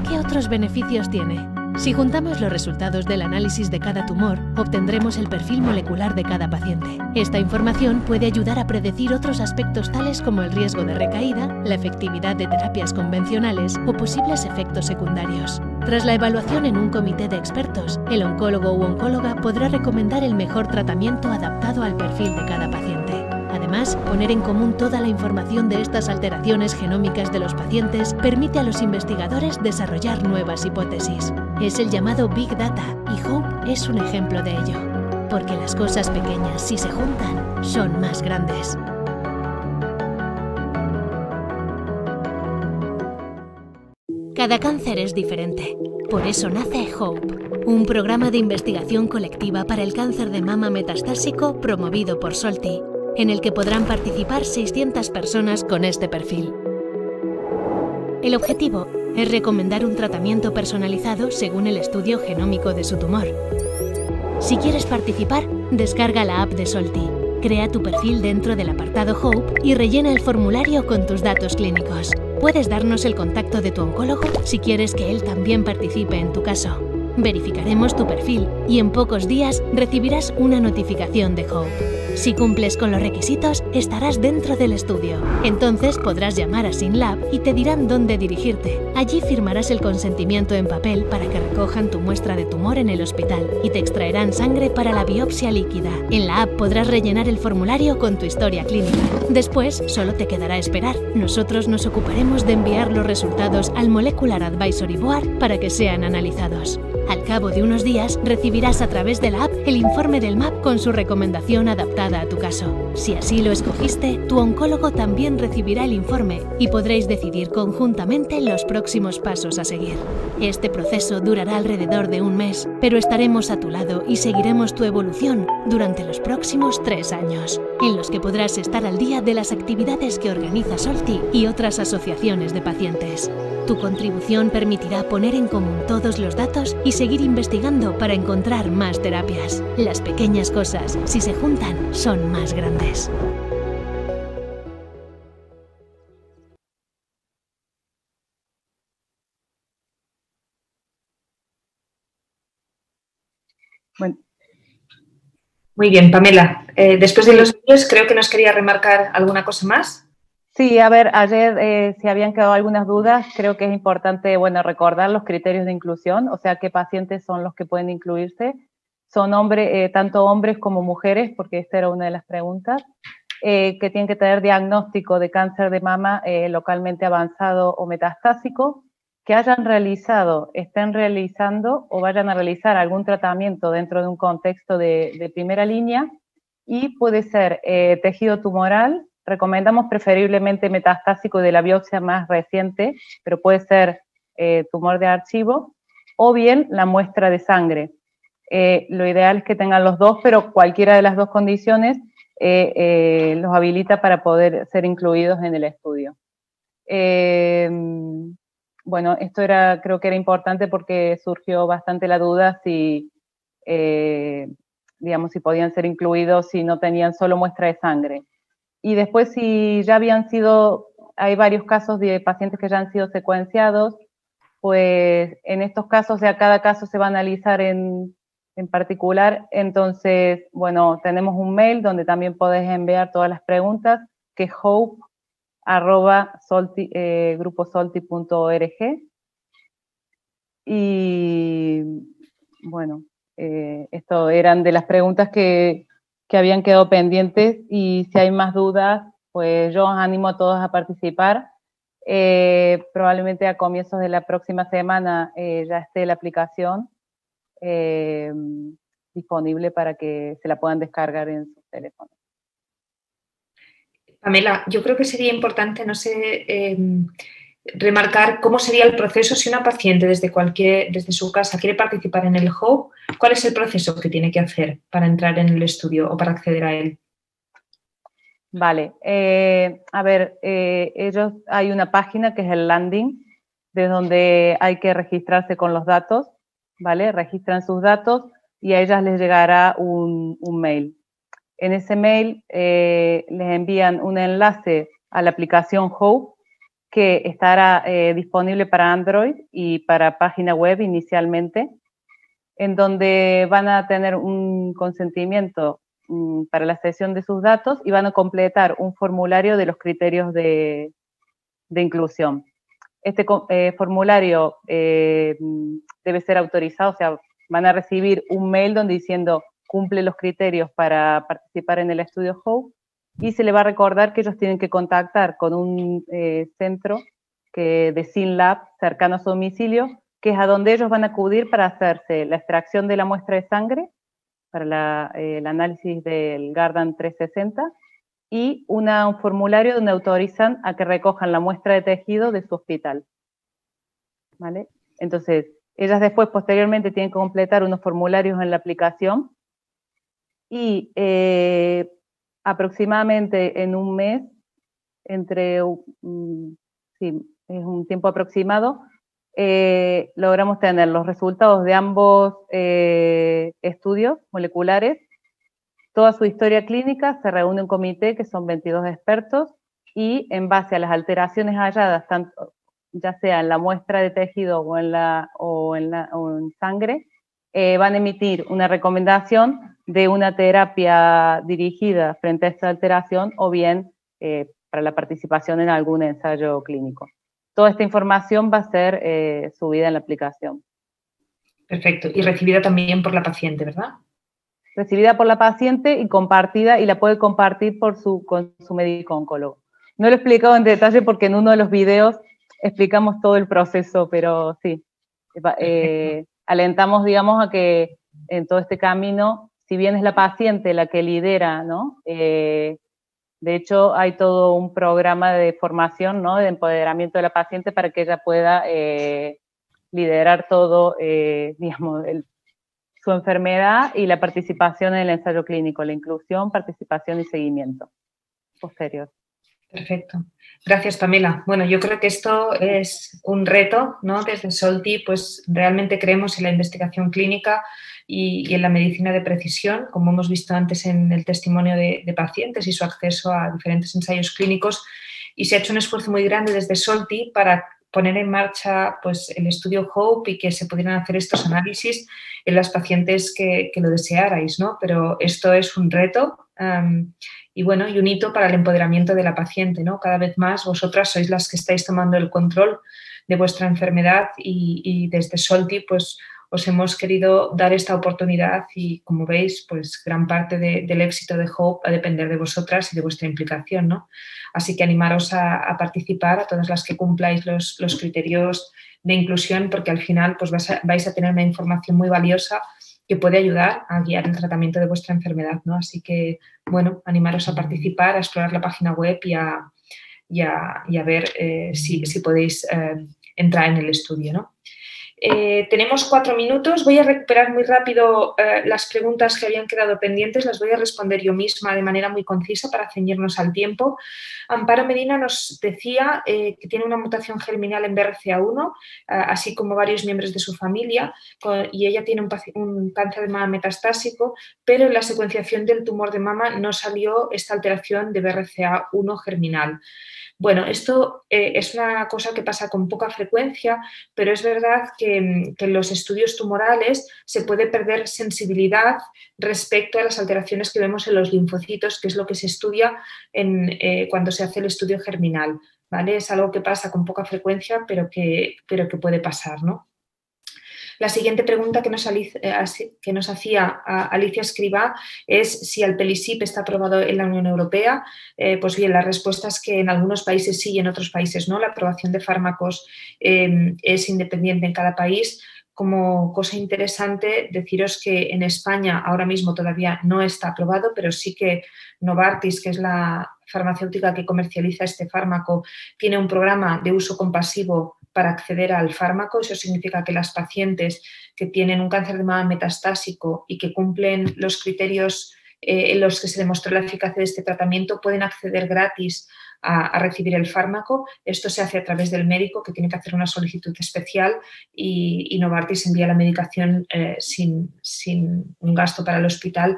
¿Qué otros beneficios tiene? Si juntamos los resultados del análisis de cada tumor, obtendremos el perfil molecular de cada paciente. Esta información puede ayudar a predecir otros aspectos tales como el riesgo de recaída, la efectividad de terapias convencionales o posibles efectos secundarios. Tras la evaluación en un comité de expertos, el oncólogo u oncóloga podrá recomendar el mejor tratamiento adaptado al perfil de cada paciente. Además, poner en común toda la información de estas alteraciones genómicas de los pacientes permite a los investigadores desarrollar nuevas hipótesis. Es el llamado Big Data y HOPE es un ejemplo de ello. porque las cosas pequeñas, si se juntan, son más grandes. Cada cáncer es diferente. Por eso nace HOPE, un programa de investigación colectiva para el cáncer de mama metastásico promovido por Solti, en el que podrán participar 600 personas con este perfil. El objetivo es recomendar un tratamiento personalizado según el estudio genómico de su tumor. Si quieres participar, descarga la app de Solti, crea tu perfil dentro del apartado HOPE y rellena el formulario con tus datos clínicos. Puedes darnos el contacto de tu oncólogo si quieres que él también participe en tu caso. Verificaremos tu perfil y en pocos días recibirás una notificación de HOPE. Si cumples con los requisitos, estarás dentro del estudio. Entonces podrás llamar a SynLab y te dirán dónde dirigirte. Allí firmarás el consentimiento en papel para que recojan tu muestra de tumor en el hospital y te extraerán sangre para la biopsia líquida. En la app podrás rellenar el formulario con tu historia clínica. Después, solo te quedará esperar. Nosotros nos ocuparemos de enviar los resultados al Molecular Advisory Board para que sean analizados. Al cabo de unos días, recibirás a través de la app el informe del MAP con su recomendación adaptada a tu caso. Si así lo escogiste, tu oncólogo también recibirá el informe y podréis decidir conjuntamente los próximos pasos a seguir. Este proceso durará alrededor de un mes, pero estaremos a tu lado y seguiremos tu evolución durante los próximos 3 años, en los que podrás estar al día de las actividades que organiza Solti y otras asociaciones de pacientes. Tu contribución permitirá poner en común todos los datos y seguir investigando para encontrar más terapias. Las pequeñas cosas, si se juntan, son más grandes. Bueno. Muy bien, Pamela. Después de los vídeos, creo que nos quería remarcar alguna cosa más. Sí, a ver, ayer si habían quedado algunas dudas, creo que es importante, bueno, recordar los criterios de inclusión, o sea, qué pacientes son los que pueden incluirse. Son tanto hombres como mujeres, porque esta era una de las preguntas, que tienen que tener diagnóstico de cáncer de mama localmente avanzado o metastásico, que hayan realizado, estén realizando o vayan a realizar algún tratamiento dentro de un contexto de primera línea, y puede ser tejido tumoral. Recomendamos preferiblemente metastásico de la biopsia más reciente, pero puede ser tumor de archivo, o bien la muestra de sangre. Lo ideal es que tengan los dos, pero cualquiera de las dos condiciones los habilita para poder ser incluidos en el estudio. Bueno, esto creo que era importante porque surgió bastante la duda si, digamos, si podían ser incluidos si no tenían solo muestra de sangre. Y después, si ya hay varios casos de pacientes que ya han sido secuenciados, pues en estos casos, cada caso se va a analizar en particular. Entonces, bueno, tenemos un mail donde también podés enviar todas las preguntas, que es hope@gruposolti.org. Y bueno, esto eran de las preguntas que habían quedado pendientes, y si hay más dudas, pues yo os animo a todos a participar. Probablemente a comienzos de la próxima semana ya esté la aplicación disponible para que se la puedan descargar en sus teléfonos. Pamela, yo creo que sería importante, no sé, remarcar cómo sería el proceso si una paciente desde su casa quiere participar en el HOPE. ¿Cuál es el proceso que tiene que hacer para entrar en el estudio o para acceder a él? Vale, a ver, hay una página que es el landing, de donde hay que registrarse con los datos, ¿vale? Registran sus datos y a ellas les llegará un mail. En ese mail les envían un enlace a la aplicación HOPE, que estará disponible para Android y para página web inicialmente, en donde van a tener un consentimiento para la cesión de sus datos y van a completar un formulario de los criterios de inclusión. Este formulario debe ser autorizado, o sea, van a recibir un mail donde diciendo cumple los criterios para participar en el estudio HOPE, y se le va a recordar que ellos tienen que contactar con un centro de SynLab cercano a su domicilio, que es a donde ellos van a acudir para hacerse la extracción de la muestra de sangre para el análisis del Guardant 360 y un formulario donde autorizan a que recojan la muestra de tejido de su hospital. ¿Vale? Entonces, ellas después, posteriormente, tienen que completar unos formularios en la aplicación y aproximadamente en un mes, sí, es un tiempo aproximado, logramos tener los resultados de ambos estudios moleculares, toda su historia clínica, se reúne un comité que son 22 expertos y en base a las alteraciones halladas, tanto, ya sea en la muestra de tejido o en sangre, van a emitir una recomendación de una terapia dirigida frente a esta alteración o bien para la participación en algún ensayo clínico. Toda esta información va a ser subida en la aplicación. Perfecto. Y recibida también por la paciente, ¿verdad? Recibida por la paciente y compartida, y la puede compartir con su médico oncólogo. No lo he explicado en detalle porque en uno de los videos explicamos todo el proceso, pero sí, alentamos, digamos, a que en todo este camino, si bien es la paciente la que lidera, ¿no? De hecho, hay todo un programa de formación, ¿no? De empoderamiento de la paciente para que ella pueda liderar todo, digamos, su enfermedad y la participación en el ensayo clínico, la inclusión, participación y seguimiento posterior. Perfecto. Gracias, Pamela. Bueno, yo creo que esto es un reto, ¿no? Desde Solti, pues realmente creemos en la investigación clínica y en la medicina de precisión, como hemos visto antes en el testimonio de pacientes y su acceso a diferentes ensayos clínicos, y se ha hecho un esfuerzo muy grande desde Solti para poner en marcha pues, el estudio HOPE y que se pudieran hacer estos análisis en las pacientes que lo desearais, ¿no? Pero esto es un reto y bueno, y un hito para el empoderamiento de la paciente, ¿no? Cada vez más vosotras sois las que estáis tomando el control de vuestra enfermedad y desde Solti pues os hemos querido dar esta oportunidad y como veis pues gran parte del éxito de HOPE va a depender de vosotras y de vuestra implicación, ¿no? Así que animaros a participar, a todas las que cumpláis los criterios de inclusión, porque al final pues vais a tener una información muy valiosa que puede ayudar a guiar el tratamiento de vuestra enfermedad, ¿no? Así que, bueno, animaros a participar, a explorar la página web y a ver si podéis entrar en el estudio, ¿no? Tenemos 4 minutos, voy a recuperar muy rápido las preguntas que habían quedado pendientes, las voy a responder yo misma de manera muy concisa para ceñirnos al tiempo. Amparo Medina nos decía que tiene una mutación germinal en BRCA1, así como varios miembros de su familia, y ella tiene un cáncer de mama metastásico, pero en la secuenciación del tumor de mama no salió esta alteración de BRCA1 germinal. Bueno, esto es una cosa que pasa con poca frecuencia, pero es verdad que en los estudios tumorales se puede perder sensibilidad respecto a las alteraciones que vemos en los linfocitos, que es lo que se estudia cuando se hace el estudio germinal, ¿vale? Es algo que pasa con poca frecuencia, pero que puede pasar, ¿no? La siguiente pregunta que nos hacía Alicia Escribá es si Alpelisib está aprobado en la Unión Europea. Pues bien, la respuesta es que en algunos países sí y en otros países no. La aprobación de fármacos es independiente en cada país. Como cosa interesante, deciros que en España ahora mismo todavía no está aprobado, pero sí que Novartis, que es la farmacéutica que comercializa este fármaco, tiene un programa de uso compasivo para acceder al fármaco. Eso significa que las pacientes que tienen un cáncer de mama metastásico y que cumplen los criterios en los que se demostró la eficacia de este tratamiento pueden acceder gratis a recibir el fármaco. Esto se hace a través del médico, que tiene que hacer una solicitud especial, y Novartis envía la medicación sin un gasto para el hospital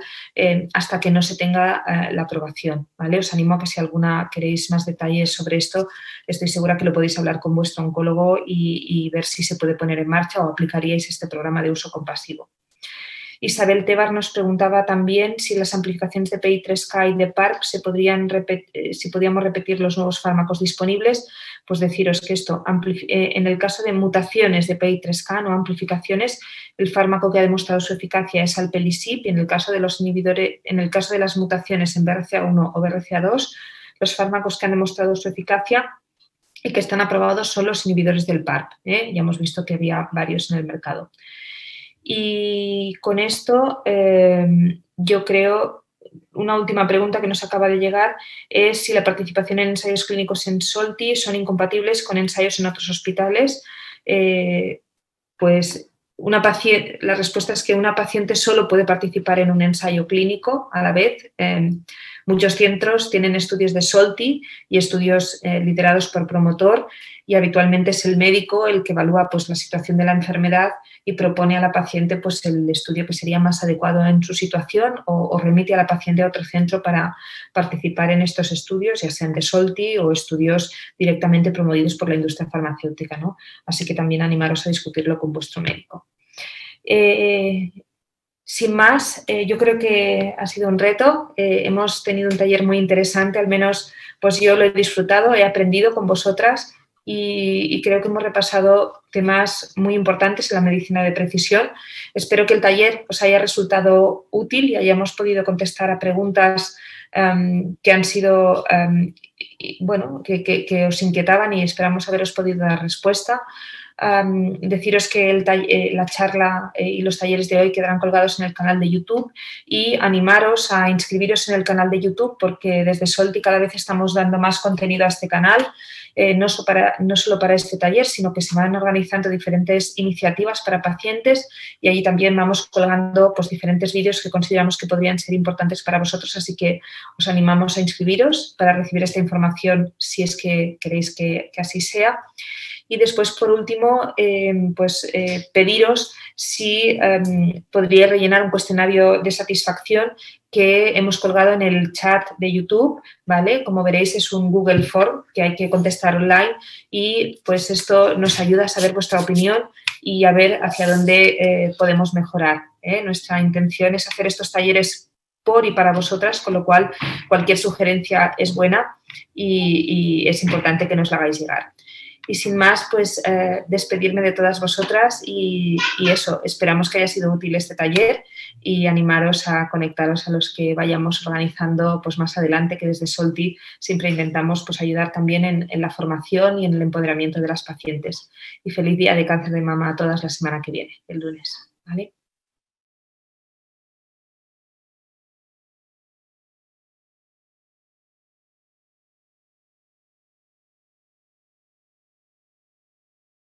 hasta que no se tenga la aprobación, ¿vale? Os animo a que si alguna queréis más detalles sobre esto, estoy segura que lo podéis hablar con vuestro oncólogo y ver si se puede poner en marcha o aplicaríais este programa de uso compasivo. Isabel Tebar nos preguntaba también si las amplificaciones de PI3K y de PARP si podíamos repetir los nuevos fármacos disponibles. Pues deciros que esto, en el caso de mutaciones de PI3K, no amplificaciones, el fármaco que ha demostrado su eficacia es Alpelisib, y en el caso de los inhibidores, en el caso de las mutaciones en BRCA1 o BRCA2, los fármacos que han demostrado su eficacia y que están aprobados son los inhibidores del PARP. Ya hemos visto que había varios en el mercado. Y con esto yo creo, una última pregunta que nos acaba de llegar es si la participación en ensayos clínicos en SOLTI son incompatibles con ensayos en otros hospitales. Pues la respuesta es que una paciente solo puede participar en un ensayo clínico a la vez. Muchos centros tienen estudios de SOLTI y estudios liderados por promotor, y habitualmente es el médico el que evalúa pues, la situación de la enfermedad y propone a la paciente pues, el estudio que sería más adecuado en su situación, o remite a la paciente a otro centro para participar en estos estudios, ya sean de SOLTI o estudios directamente promovidos por la industria farmacéutica, ¿no? Así que también animaros a discutirlo con vuestro médico. Sin más, yo creo que ha sido un reto. Hemos tenido un taller muy interesante, al menos pues yo lo he disfrutado, he aprendido con vosotras y creo que hemos repasado temas muy importantes en la medicina de precisión. Espero que el taller os haya resultado útil y hayamos podido contestar a preguntas que han sido, bueno, que os inquietaban, y esperamos haberos podido dar respuesta. Deciros que la charla y los talleres de hoy quedarán colgados en el canal de YouTube, y animaros a inscribiros en el canal de YouTube, porque desde SOLTI cada vez estamos dando más contenido a este canal, no solo para este taller, sino que se van organizando diferentes iniciativas para pacientes, y allí también vamos colgando pues, diferentes vídeos que consideramos que podrían ser importantes para vosotros, así que os animamos a inscribiros para recibir esta información si es que queréis que así sea. Y después, por último, pediros si podríais rellenar un cuestionario de satisfacción que hemos colgado en el chat de YouTube, ¿vale? Como veréis, es un Google Form que hay que contestar online, y pues esto nos ayuda a saber vuestra opinión y a ver hacia dónde podemos mejorar, ¿eh? Nuestra intención es hacer estos talleres por y para vosotras, con lo cual cualquier sugerencia es buena y es importante que nos la hagáis llegar. Y sin más, pues despedirme de todas vosotras y eso, esperamos que haya sido útil este taller, y animaros a conectaros a los que vayamos organizando pues, más adelante, que desde SOLTI siempre intentamos pues, ayudar también en la formación y en el empoderamiento de las pacientes. Y feliz día de cáncer de mama a todas la semana que viene, el lunes, ¿vale?